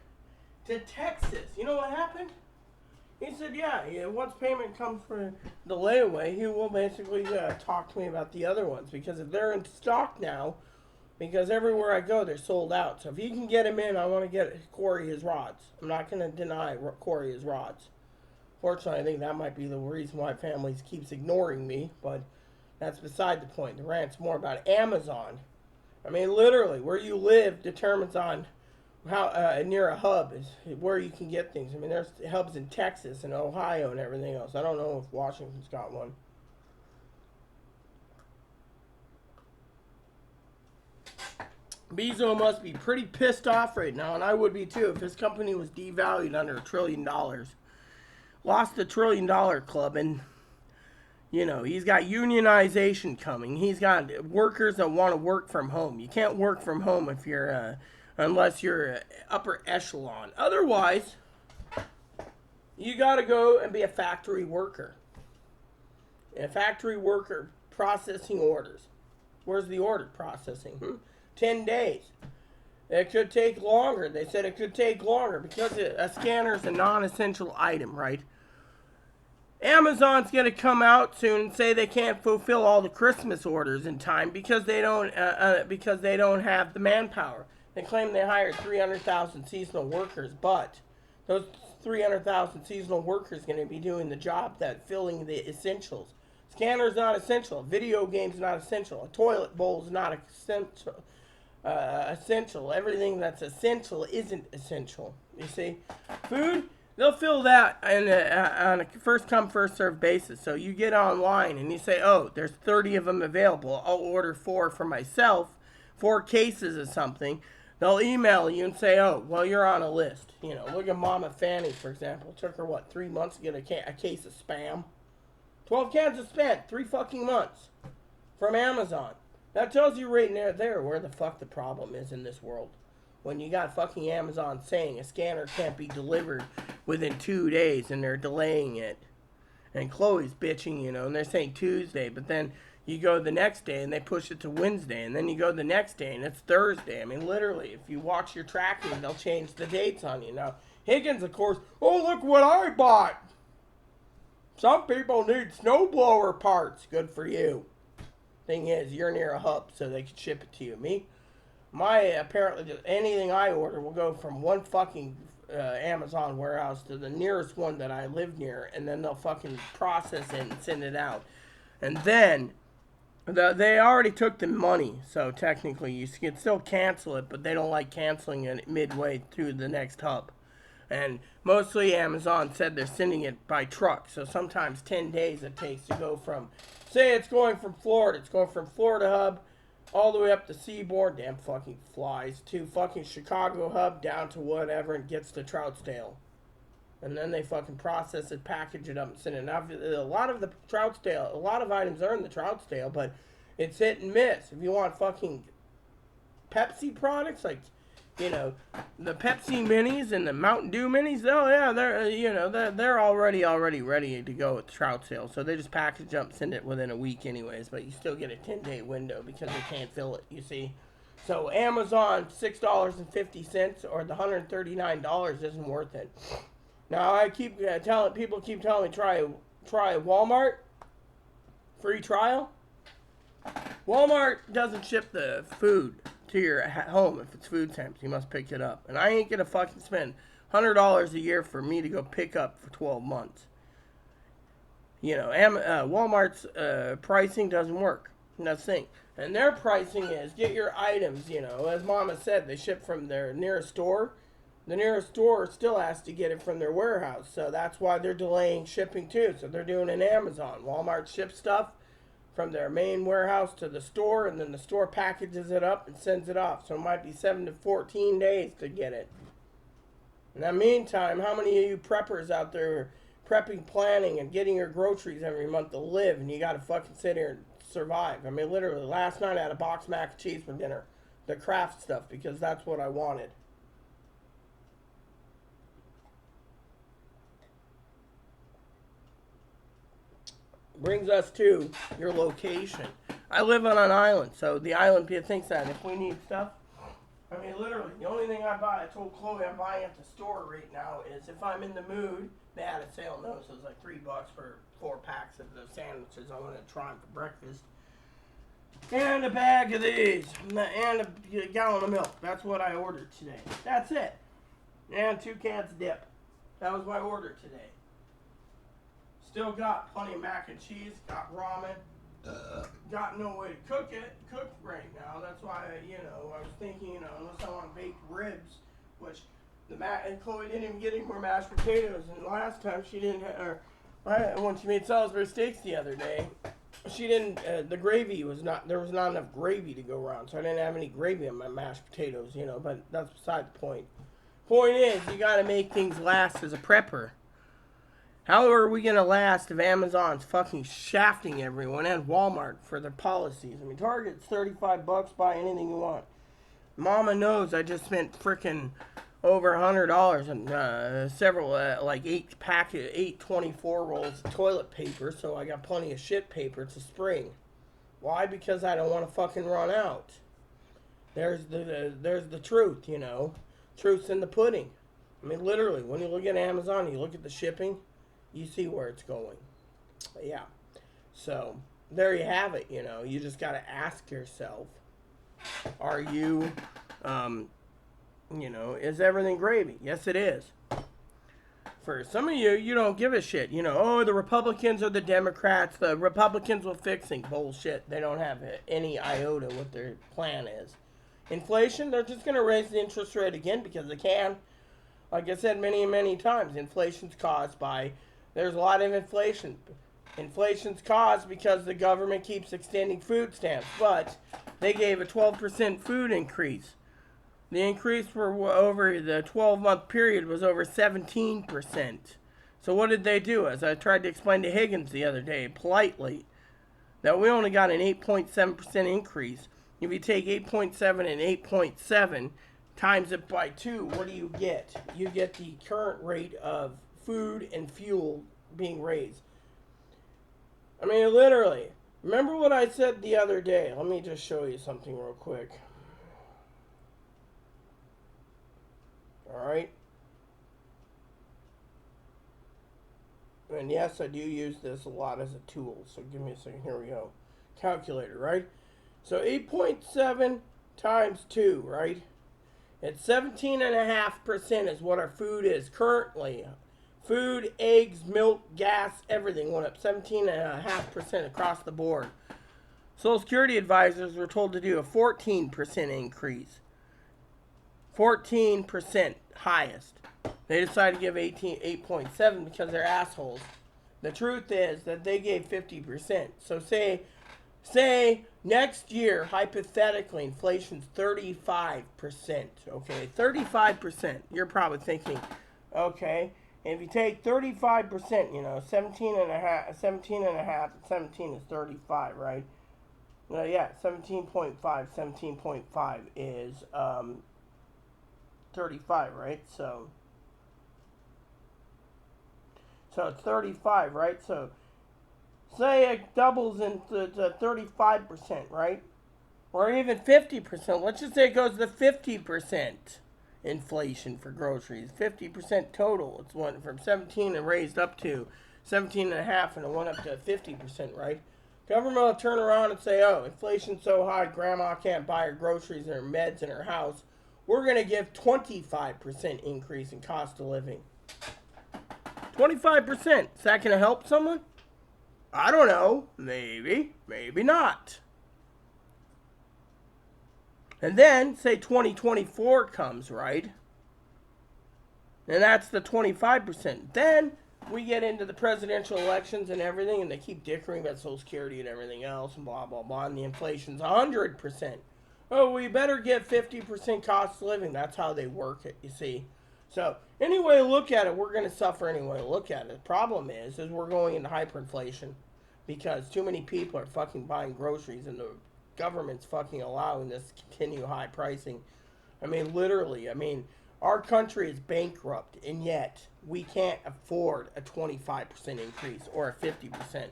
To Texas. You know what happened? He said, yeah, once payment comes for the layaway, he will basically talk to me about the other ones. Because if they're in stock now, because everywhere I go, they're sold out. So if he can get him in, I want to get Corey his rods. I'm not going to deny Corey his rods. Fortunately, I think that might be the reason why families keeps ignoring me. But that's beside the point. The rant's more about Amazon. I mean, literally, where you live determines on how near a hub is where you can get things. I mean, there's hubs in Texas and Ohio and everything else. I don't know if Washington's got one. Bezos must be pretty pissed off right now, and I would be too if his company was devalued under $1 trillion. Lost the $1 trillion club, and you know, he's got unionization coming. He's got workers that want to work from home. You can't work from home if you're unless you're upper echelon. Otherwise, you got to go and be a factory worker. A factory worker processing orders. Where's the order processing? 10 days. It could take longer. They said it could take longer because a scanner is a non-essential item, right? Amazon's going to come out soon and say they can't fulfill all the Christmas orders in time because they don't have the manpower. They claim they hired 300,000 seasonal workers, but those 300,000 seasonal workers are going to be doing the job that filling the essentials. Scanner's not essential. Video game's not essential. A toilet bowl's not essential. Everything that's essential isn't essential. You see, food, they'll fill that on a first come first served basis. So you get online and you say, oh, there's 30 of them available. I'll order 4 for myself, 4 cases of something. They'll email you and say, oh, well, you're on a list. You know, look at Mama Fanny, for example. It took her, 3 months to get a case of Spam? 12 cans of Spam, 3 fucking months from Amazon. That tells you right there where the fuck the problem is in this world. When you got fucking Amazon saying a scanner can't be delivered within 2 days and they're delaying it. And Chloe's bitching, and they're saying Tuesday, but then you go the next day and they push it to Wednesday, and then you go the next day and it's Thursday. I mean, literally, if you watch your tracking, they'll change the dates on you. Now, Higgins, of course, oh, look what I bought. Some people need snowblower parts. Good for you. Thing is, you're near a hub, so they can ship it to you. Apparently, anything I order will go from one fucking Amazon warehouse to the nearest one that I live near, and then they'll fucking process it and send it out. And then, they already took the money, so technically you can still cancel it, but they don't like canceling it midway through the next hub. And mostly Amazon said they're sending it by truck, so sometimes 10 days it takes to go from, say it's going from Florida hub all the way up to Seaboard, damn fucking flies, to fucking Chicago hub, down to whatever, and gets to Troutdale. And then they fucking process it, package it up, and send it. Now, a lot of the Troutdale, a lot of items are in the Troutdale, but it's hit and miss. If you want fucking Pepsi products, like, the Pepsi minis and the Mountain Dew minis, oh yeah, they're already ready to go at the Troutdale. So they just package up and send it within a week anyways, but you still get a 10-day window because they can't fill it, you see. So Amazon, $6.50 or the $139 isn't worth it. Now I keep telling me try Walmart, free trial. Walmart doesn't ship the food to your home if it's food stamps. You must pick it up. And I ain't gonna fucking spend $100 a year for me to go pick up for 12 months. Walmart's pricing doesn't work. That's the thing. And their pricing is, get your items, as Mama said, they ship from their nearest store. The nearest store still has to get it from their warehouse. So that's why they're delaying shipping too. So they're doing an Amazon. Walmart ships stuff from their main warehouse to the store, and then the store packages it up and sends it off. So it might be 7 to 14 days to get it. In the meantime, how many of you preppers out there are prepping, planning, and getting your groceries every month to live, and you got to fucking sit here and survive? I mean, literally, last night I had a box mac and cheese for dinner. The Kraft stuff, because that's what I wanted. Brings us to your location. I live on an island, so the island thinks that if we need stuff, I mean, literally, the only thing I buy, I told Chloe I'm buying at the store right now, is if I'm in the mood, they had a sale, no, so it's like $3 for 4 packs of the sandwiches. I'm going to try them for breakfast. And a bag of these, and a gallon of milk. That's what I ordered today. That's it. And 2 cans of dip. That was my order today. Still got plenty of mac and cheese, got ramen, got no way to cook right now. That's why, I was thinking, unless I want baked ribs, which and Chloe didn't even get any more mashed potatoes. And last time she didn't, when she made Salisbury steaks the other day, she didn't, the gravy there was not enough gravy to go around. So I didn't have any gravy on my mashed potatoes, but that's beside the point. Point is, you got to make things last as a prepper. How are we going to last if Amazon's fucking shafting everyone and Walmart for their policies? I mean, Target's $35, buy anything you want. Mama knows I just spent frickin' over $100 on several, 8 24 rolls of toilet paper, so I got plenty of shit paper to spring. Why? Because I don't want to fucking run out. There's the truth, Truth's in the pudding. I mean, literally, when you look at Amazon, you look at the shipping, you see where it's going. But yeah. So, there you have it, You just got to ask yourself, are you, is everything gravy? Yes, it is. For some of you, you don't give a shit. The Republicans or the Democrats, the Republicans will fix things. Bullshit. They don't have any iota what their plan is. Inflation, they're just going to raise the interest rate again because they can. Like I said many, many times, inflation's caused by... There's a lot of inflation. Inflation's caused because the government keeps extending food stamps, but they gave a 12% food increase The increase for over the 12-month period was over 17%. So what did they do? As I tried to explain to Higgins the other day, politely, that we only got an 8.7% increase. If you take 8.7 and 8.7 times it by 2, what do you get? You get the current rate of food and fuel being raised. I mean, literally. Remember what I said the other day? Let me just show you something real quick. Alright? And yes, I do use this a lot as a tool. So give me a second. Here we go. Calculator, right? So 8.7 times 2, right? It's 17.5% is what our food is currently. Food, eggs, milk, gas, everything went up 17.5% across the board. Social Security advisors were told to do a 14% increase. 14% highest. They decided to give 8.7 because they're assholes. The truth is that they gave 50%. So say next year, hypothetically, inflation's 35%. Okay, 35%. You're probably thinking, okay, and if you take 35%, 17 and a half, 17 is 35, right? Yeah, 17.5 is 35, right? So it's 35, right? So say it doubles into 35%, right? Or even 50%. Let's just say it goes to 50% inflation for groceries. 50% total. It's went from 17 and raised up to 17 and a half, and it went up to 50%, right? Government will turn around and say, oh, inflation's so high, grandma can't buy her groceries and her meds in her house. We're going to give 25% increase in cost of living. 25%. Is that going to help someone? I don't know. Maybe. Maybe not. And then, say 2024 comes, right? And that's the 25%. Then we get into the presidential elections and everything, and they keep dickering about Social Security and everything else, and blah, blah, blah, and the inflation's 100%. Oh, we better get 50% cost of living. That's how they work it, you see. So, any way you look at it, we're going to suffer any way you look at it. The problem is we're going into hyperinflation because too many people are fucking buying groceries and the government's fucking allowing this to continue high pricing. I mean, literally, our country is bankrupt, and yet we can't afford a 25% increase or a 50%,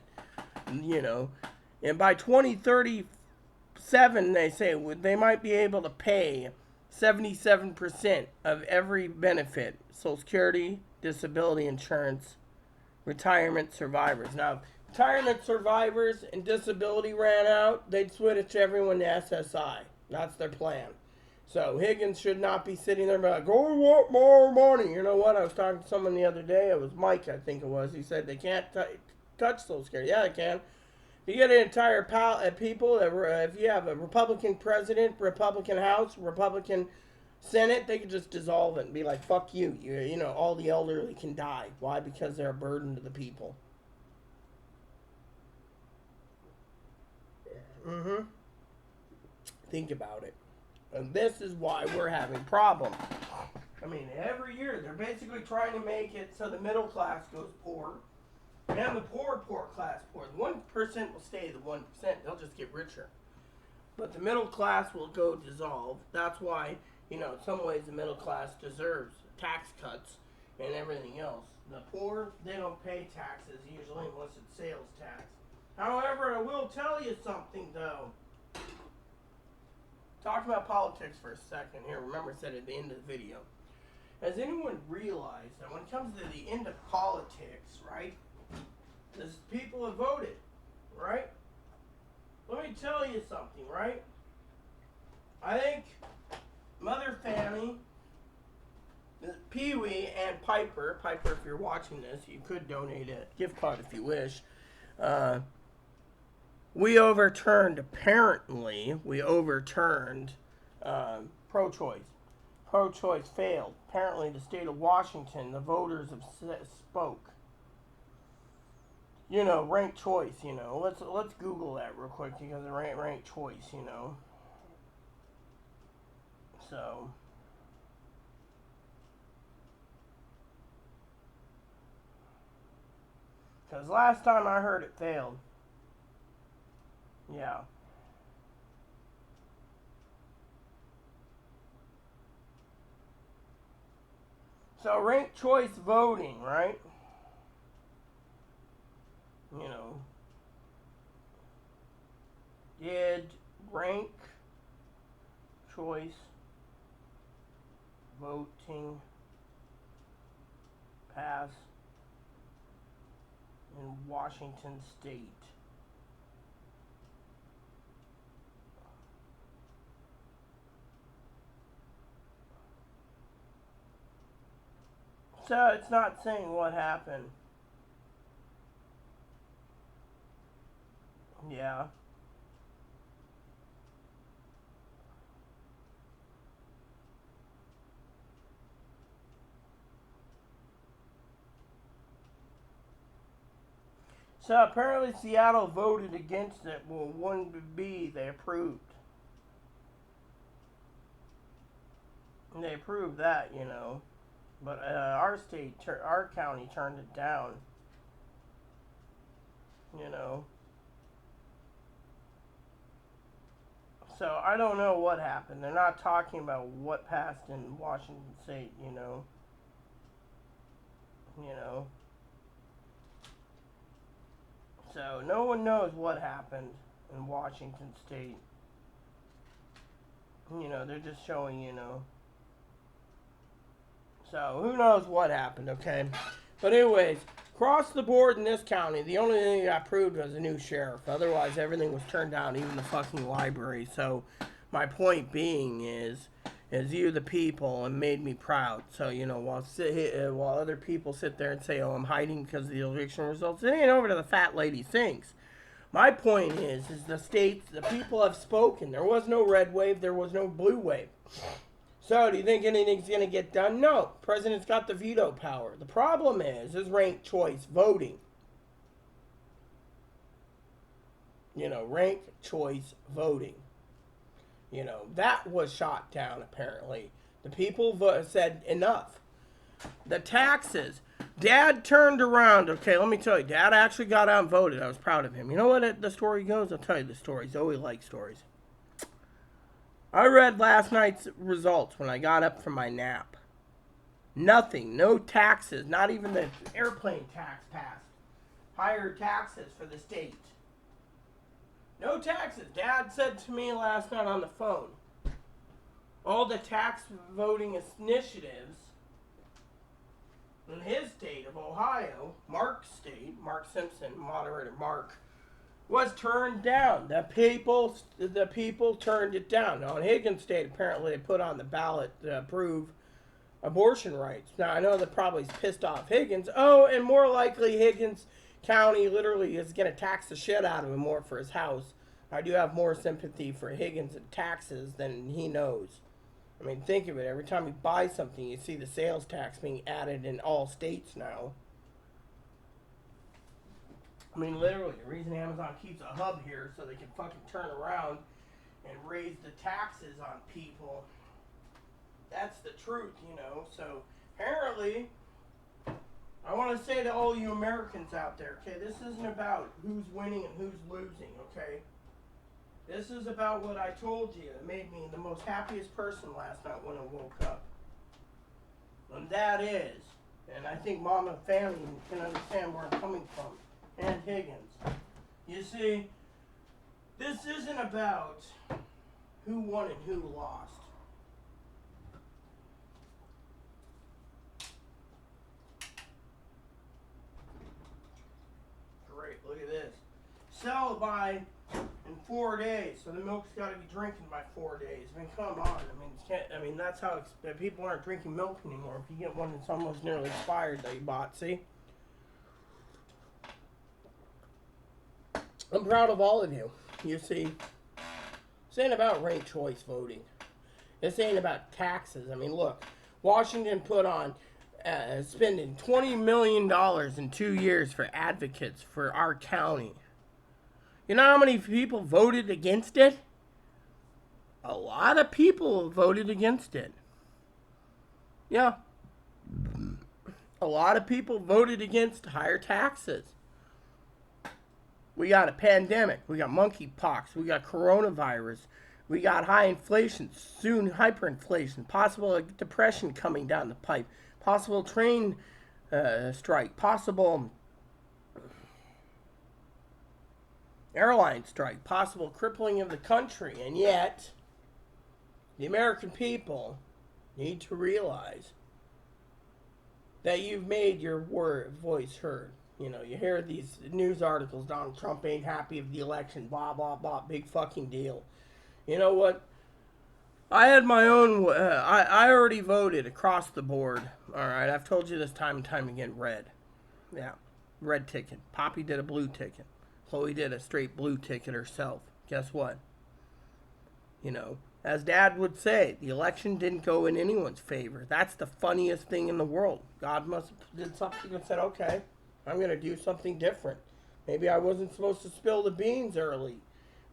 And by 2037, they say they might be able to pay 77% of every benefit: Social Security, disability insurance, retirement survivors. Now, retirement survivors and disability ran out, they'd switch everyone to SSI. That's their plan. So Higgins should not be sitting there like, oh, I want more money. You know what? I was talking to someone the other day. It was Mike, I think it was. He said they can't touch Social Security. Yeah, they can. You get an entire people, if you have a Republican president, Republican House, Republican Senate, they could just dissolve it and be like, fuck you. All the elderly can die. Why? Because they're a burden to the people. Mm-hmm. Think about it. And this is why we're having problems. Every year they're basically trying to make it so the middle class goes poor. And the poor class poor. The 1% will stay the 1%. They'll just get richer. But the middle class will go dissolve. That's why, in some ways the middle class deserves tax cuts and everything else. The poor, they don't pay taxes usually unless it's sales tax. However, I will tell you something, though. Talking about politics for a second here. Remember, I said at the end of the video. Has anyone realized that when it comes to the end of politics, right? There's people have voted, right? Let me tell you something, right? I think Mother Fanny, Pee Wee, and Piper, if you're watching this, you could donate a gift card if you wish. We overturned pro-choice. Pro-choice failed. Apparently, the state of Washington, the voters have spoke. Ranked choice. Let's Google that real quick because the ranked choice. So Because last time I heard it failed. Yeah. So ranked choice voting, right? You know, did rank choice voting pass in Washington State? So it's not saying what happened. Yeah. So apparently Seattle voted against it. Well, 1B they approved. And they approved that, you know. But our county turned it down. You know. So I don't know what happened. They're not talking about what passed in Washington State, you know. You know. So no one knows what happened in Washington State. You know, they're just showing, you know. So who knows what happened, okay? But anyways, across the board in this county, the only thing that got approved was a new sheriff. Otherwise, everything was turned down, even the fucking library. So my point being is you the people and made me proud. So, you know, while other people sit there and say, oh, I'm hiding because of the election results, it ain't over to the fat lady thinks. My point is the people have spoken. There was no red wave, there was no blue wave. So, do you think anything's going to get done? No. President's got the veto power. The problem is ranked choice voting. You know, ranked choice voting. You know, that was shot down, apparently. The people said enough. The taxes. Dad turned around. Okay, let me tell you. Dad actually got out and voted. I was proud of him. You know what the story goes? I'll tell you the story. Zoe likes stories. I read last night's results when I got up from my nap. Nothing. No taxes. Not even the airplane tax passed. Higher taxes for the state. No taxes. Dad said to me last night on the phone, all the tax voting initiatives in his state of Ohio, Mark's state, Mark Simpson, moderator Mark, was turned down. The people turned it down. Now in Higgins state, apparently they put on the ballot to approve abortion rights. Now I know that probably pissed off Higgins. Oh, and more likely Higgins County literally is going to tax the shit out of him more for his house. I do have more sympathy for Higgins and taxes than he knows. I mean, think of it. Every time you buy something, you see the sales tax being added in all states now. I mean, literally, the reason Amazon keeps a hub here so they can fucking turn around and raise the taxes on people. That's the truth, you know. So, apparently, I want to say to all you Americans out there, okay, this isn't about who's winning and who's losing, okay? This is about what I told you. It made me the most happiest person last night when I woke up. And that is, and I think Mom and family can understand where I'm coming from, and Higgins. You see, this isn't about who won and who lost. Great, look at this. Sell by in 4 days, so the milk's got to be drinking by 4 days. I mean, come on. I mean, that's how people aren't drinking milk anymore. If you get one that's almost nearly expired that you bought, see? I'm proud of all of you. You see, this ain't about ranked choice voting. This ain't about taxes. I mean, look, Washington put on spending $20 million in 2 years for advocates for our county. You know how many people voted against it? A lot of people voted against it. Yeah. A lot of people voted against higher taxes. We got a pandemic. We got monkeypox. We got coronavirus. We got high inflation, soon hyperinflation, possible depression coming down the pipe, possible train strike, possible airline strike, possible crippling of the country. And yet, the American people need to realize that you've made your voice heard. You know, you hear these news articles, Donald Trump ain't happy with the election, blah, blah, blah, big fucking deal. You know what? I had my own, I already voted across the board. All right, I've told you this time and time again, red. Yeah, red ticket. Poppy did a blue ticket. Chloe did a straight blue ticket herself. Guess what? You know, as Dad would say, the election didn't go in anyone's favor. That's the funniest thing in the world. God must have did something and said, okay, I'm going to do something different. Maybe I wasn't supposed to spill the beans early.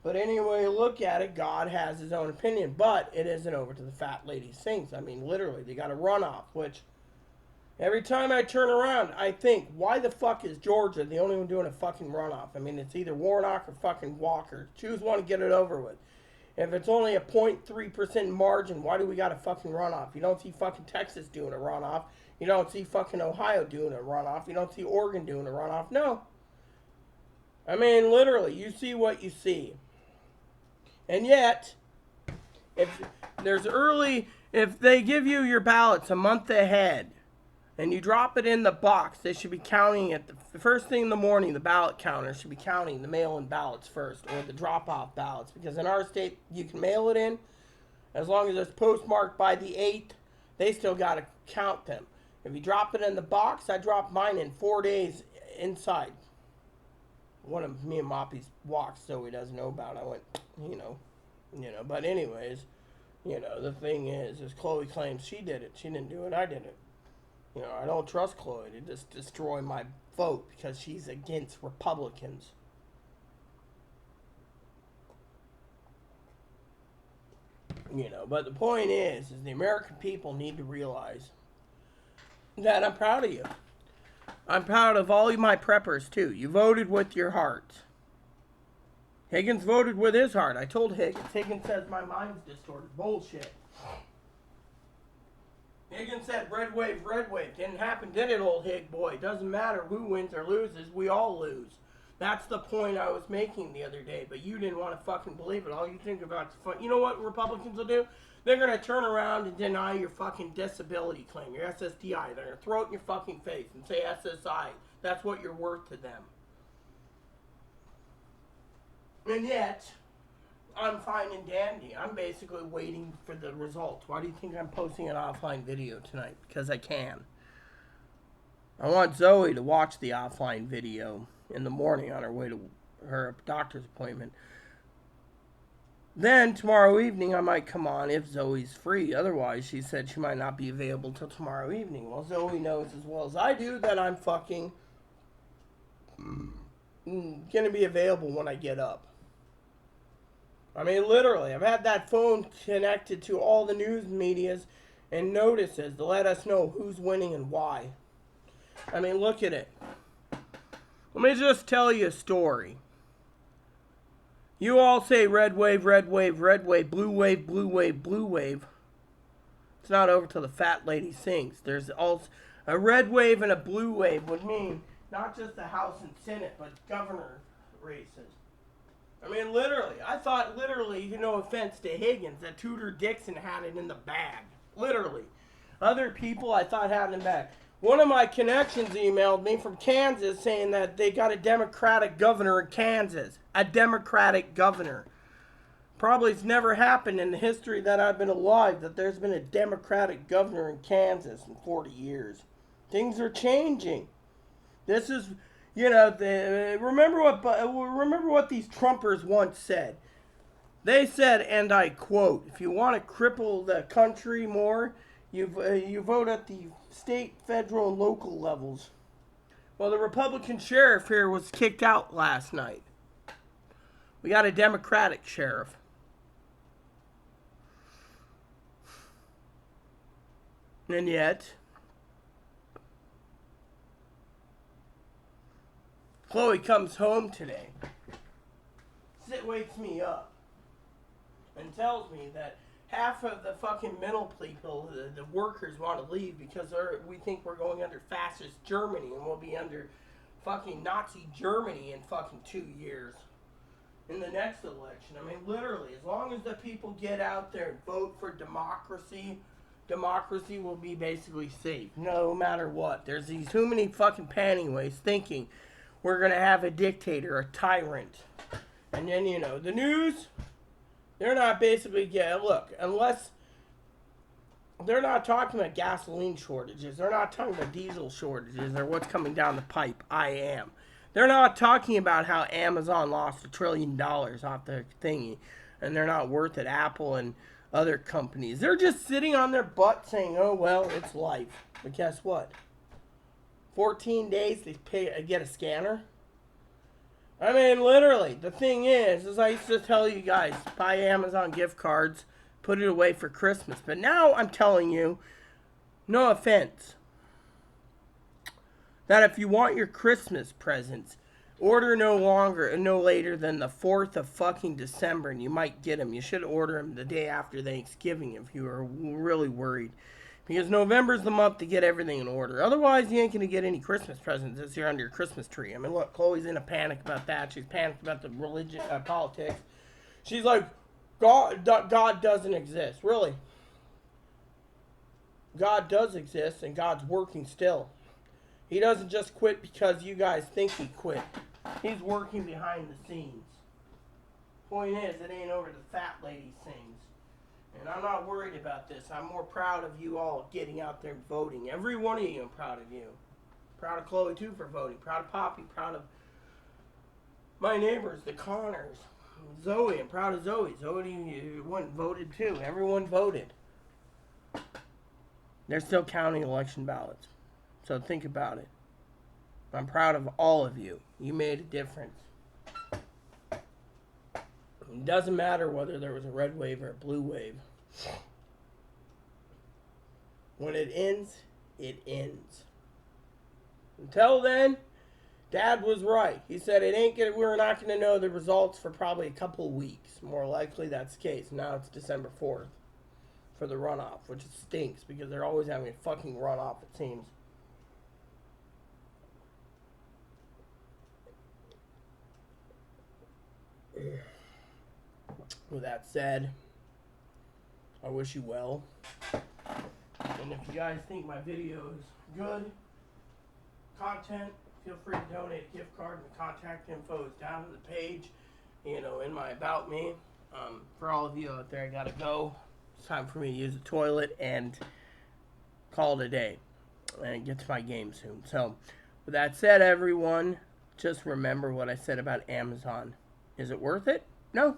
But anyway, you look at it, God has his own opinion. But it isn't over to the fat lady sings. I mean, literally, they got a runoff, which every time I turn around, I think, why the fuck is Georgia the only one doing a fucking runoff? I mean, it's either Warnock or fucking Walker. Choose one and get it over with. If it's only a 0.3% margin, why do we got a fucking runoff? You don't see fucking Texas doing a runoff. You don't see fucking Ohio doing a runoff. You don't see Oregon doing a runoff. No. I mean, literally, you see what you see. And yet, if they give you your ballots a month ahead, and you drop it in the box, they should be counting it. The first thing in the morning, the ballot counter should be counting the mail-in ballots first, or the drop-off ballots. Because in our state, you can mail it in. As long as it's postmarked by the 8th, they still got to count them. If you drop it in the box, I dropped mine in 4 days inside. One of me and Moppy's walks, so he doesn't know about it. I went, you know. But anyways, the thing is Chloe claims she did it. She didn't do it. I did it. I don't trust Chloe to just destroy my vote because she's against Republicans. But the point is the American people need to realize that I'm proud of you. I'm proud of all of my preppers, too. You voted with your heart. Higgins voted with his heart. I told Higgins. Higgins says my mind's distorted. Bullshit. Higgins said red wave, red wave. Didn't happen, did it, old Hig boy? Doesn't matter who wins or loses. We all lose. That's the point I was making the other day, but you didn't want to fucking believe it. All you think about is fun. You know what Republicans will do? They're going to turn around and deny your fucking disability claim, your SSDI. They're going to throw it in your fucking face and say SSI. That's what you're worth to them. And yet, I'm fine and dandy. I'm basically waiting for the results. Why do you think I'm posting an offline video tonight? Because I can. I want Zoe to watch the offline video in the morning on her way to her doctor's appointment. Then tomorrow evening I might come on if Zoe's free. Otherwise, she said she might not be available till tomorrow evening. Well, Zoe knows as well as I do that I'm fucking gonna be available when I get up. I mean, literally, I've had that phone connected to all the news medias and notices to let us know who's winning and why. I mean, look at it. Let me just tell you a story. You all say red wave, red wave, red wave, blue wave, blue wave, blue wave. It's not over till the fat lady sings. There's also a red wave and a blue wave would mean not just the House and Senate, but governor races. I mean, literally. I thought literally, no offense to Higgins, that Tudor Dixon had it in the bag. Literally. Other people I thought had it in the bag. One of my connections emailed me from Kansas saying that they got a Democratic governor in Kansas. A Democratic governor. Probably it's never happened in the history that I've been alive that there's been a Democratic governor in Kansas in 40 years. Things are changing. This is, remember what these Trumpers once said. They said, and I quote, if you want to cripple the country more, you vote at the state, federal, and local levels. Well, the Republican sheriff here was kicked out last night. We got a Democratic sheriff. And yet, Chloe comes home today. Wakes me up and tells me that half of the fucking middle people, the workers, want to leave because we think we're going under fascist Germany and we'll be under fucking Nazi Germany in fucking 2 years in the next election. I mean, literally, as long as the people get out there and vote for democracy, democracy will be basically safe, no matter what. There's these too many fucking pantyways thinking we're going to have a dictator, a tyrant. And then, you know, the news, they're not basically, look, unless, they're not talking about gasoline shortages. They're not talking about diesel shortages or what's coming down the pipe. I am. They're not talking about how Amazon lost $1 trillion off the thingy and they're not worth it, Apple and other companies. They're just sitting on their butt saying, oh, well, it's life. But guess what? 14 days to get a scanner? I mean, literally, the thing is I used to tell you guys, buy Amazon gift cards, put it away for Christmas. But now I'm telling you, no offense, that if you want your Christmas presents, order no later than the 4th of fucking December, and you might get them. You should order them the day after Thanksgiving if you are really worried. Because November's the month to get everything in order. Otherwise, you ain't going to get any Christmas presents this year under your Christmas tree. I mean, look, Chloe's in a panic about that. She's panicked about the religion, politics. She's like, God doesn't exist. Really. God does exist, and God's working still. He doesn't just quit because you guys think he quit. He's working behind the scenes. Point is, it ain't over the fat lady things. And I'm not worried about this. I'm more proud of you all getting out there and voting. Every one of you, I'm proud of you. Proud of Chloe, too, for voting. Proud of Poppy. Proud of my neighbors, the Connors. Zoe, I'm proud of Zoe. Zoe voted, too. Everyone voted. They're still counting election ballots. So think about it. I'm proud of all of you. You made a difference. It doesn't matter whether there was a red wave or a blue wave. When it ends, it ends. Until then, Dad was right. He said we're not going to know the results for probably a couple of weeks. More likely that's the case. Now it's December 4th for the runoff, which stinks because they're always having a fucking runoff, it seems. With that said, I wish you well. And if you guys think my video is good content, feel free to donate a gift card. The contact info is down on the page, you know, in my About Me. For all of you out there, I gotta go. It's time for me to use the toilet and call it a day and get to my game soon. So, with that said, everyone, just remember what I said about Amazon. Is it worth it? No.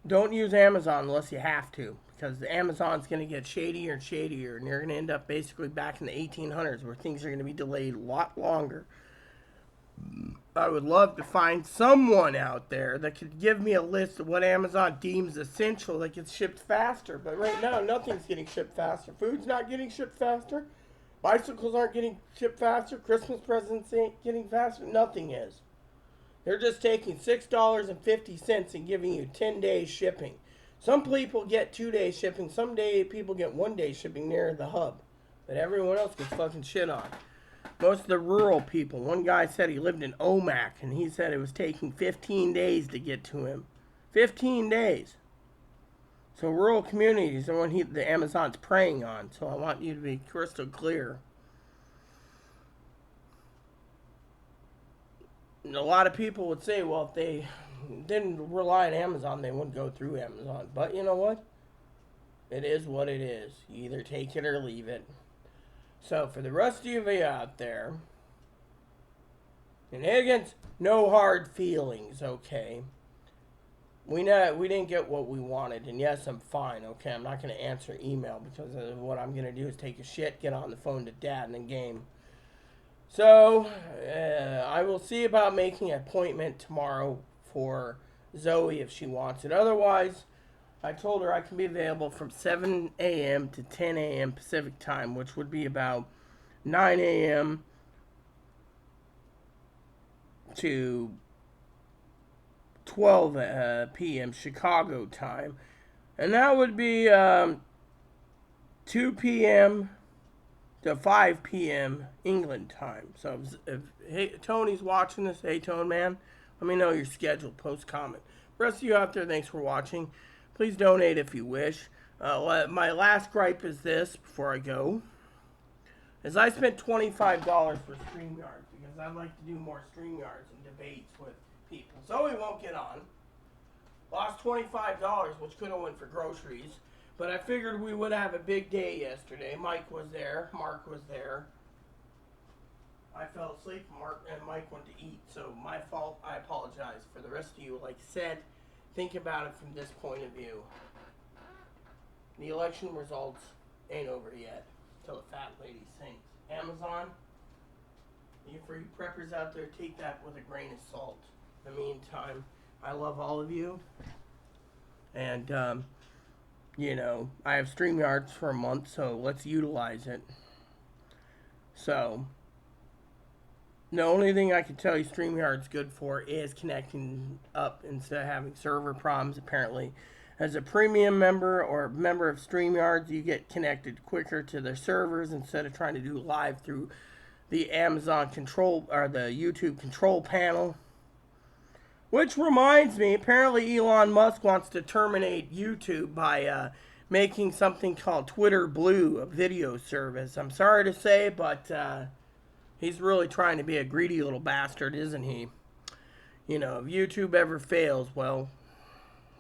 Don't use Amazon unless you have to, because Amazon's going to get shadier and shadier, and you're going to end up basically back in the 1800s where things are going to be delayed a lot longer. I would love to find someone out there that could give me a list of what Amazon deems essential that gets shipped faster. But right now, nothing's getting shipped faster. Food's not getting shipped faster. Bicycles aren't getting shipped faster. Christmas presents ain't getting faster. Nothing is. They're just taking $6.50 and giving you 10 days shipping. Some people get 2 days shipping. Some people get 1 day shipping near the hub. But everyone else gets fucking shit on. Most of the rural people. One guy said he lived in Omak, and he said it was taking 15 days to get to him. 15 days. So rural communities are what the Amazon's preying on. So I want you to be crystal clear. And a lot of people would say, well, if they didn't rely on Amazon, they wouldn't go through Amazon. But you know what? It is what it is. You either take it or leave it. So for the rest of you out there, and against no hard feelings, okay? We didn't get what we wanted, and yes, I'm fine, okay? I'm not going to answer email because what I'm going to do is take a shit, get on the phone to Dad, and then game. So, I will see about making an appointment tomorrow for Zoe if she wants it. Otherwise, I told her I can be available from 7 a.m. to 10 a.m. Pacific time, which would be about 9 a.m. to 12 p.m. Chicago time. And that would be 2 p.m. to 5 p.m. England time. So if hey, Tony's watching this, hey, Tone Man, let me know your schedule. Post comment. For the rest of you out there, thanks for watching. Please donate if you wish. My last gripe is this before I go. Is I spent $25 for StreamYard because I'd like to do more StreamYards and debates with people. Zoe won't get on. Lost $25, which could have went for groceries. But I figured we would have a big day yesterday. Mike was there. Mark was there. I fell asleep. Mark and Mike went to eat. So my fault. I apologize. For the rest of you, like I said, think about it from this point of view. The election results ain't over yet. Till the fat lady sings. Amazon, for you preppers out there, take that with a grain of salt. In the meantime, I love all of you. And, you know, I have StreamYards for a month, so let's utilize it. So, the only thing I can tell you StreamYard's good for is connecting up instead of having server problems, apparently. As a premium member or member of StreamYards, you get connected quicker to their servers instead of trying to do live through the Amazon control or the YouTube control panel. Which reminds me, apparently Elon Musk wants to terminate YouTube by making something called Twitter Blue, a video service. I'm sorry to say, but he's really trying to be a greedy little bastard, isn't he? You know, if YouTube ever fails, well,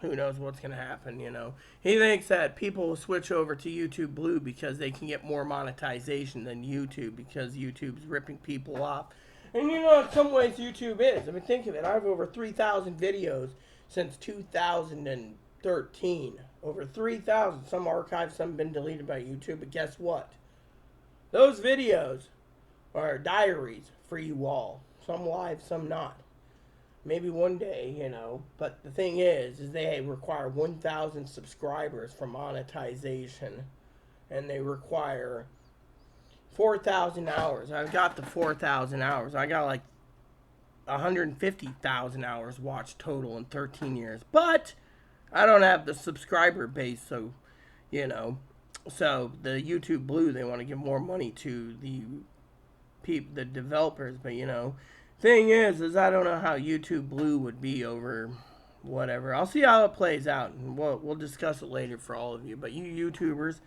who knows what's going to happen, you know. He thinks that people will switch over to YouTube Blue because they can get more monetization than YouTube because YouTube's ripping people off. And you know, in some ways YouTube is. I mean, think of it. I have over 3,000 videos since 2013. Over 3,000. Some archived, some have been deleted by YouTube. But guess what? Those videos are diaries for you all. Some live, some not. Maybe one day, you know. But the thing is they require 1,000 subscribers for monetization. And they require 4,000 hours. I've got the 4,000 hours. I got like 150,000 hours watched total in 13 years. But I don't have the subscriber base, so, you know. So the YouTube Blue, they want to give more money to the developers, but you know. Thing is I don't know how YouTube Blue would be over whatever. I'll see how it plays out, and we'll discuss it later for all of you. But you YouTubers,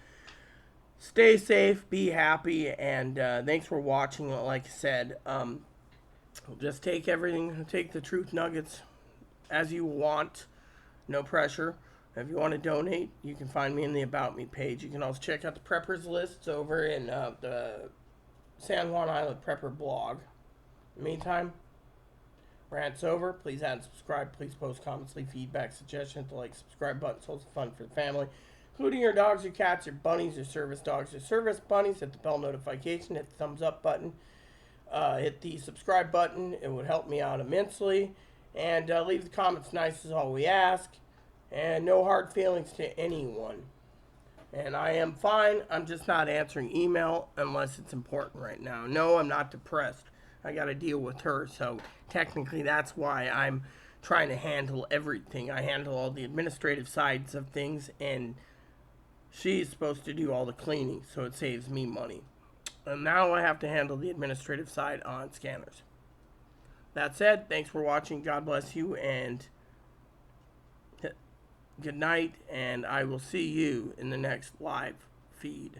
stay safe, be happy, and thanks for watching. Like I said, just take the truth nuggets as you want. No pressure. If you want to donate, you can find me in the About Me page. You can also check out the Preppers lists over in the San Juan Island Prepper blog. In the meantime, rant's over. Please add and subscribe. Please post comments, leave feedback, suggestions. The like, subscribe button so it's fun for the family, including your dogs, your cats, your bunnies, your service dogs, your service bunnies. Hit the bell notification, hit the thumbs up button, hit the subscribe button. It would help me out immensely. And leave the comments nice is all we ask. And no hard feelings to anyone. And I am fine. I'm just not answering email unless it's important right now. No, I'm not depressed. I got to deal with her, so technically that's why I'm trying to handle everything. I handle all the administrative sides of things, and she's supposed to do all the cleaning, so it saves me money. And now I have to handle the administrative side on scanners. That said, thanks for watching. God bless you, and good night, and I will see you in the next live feed.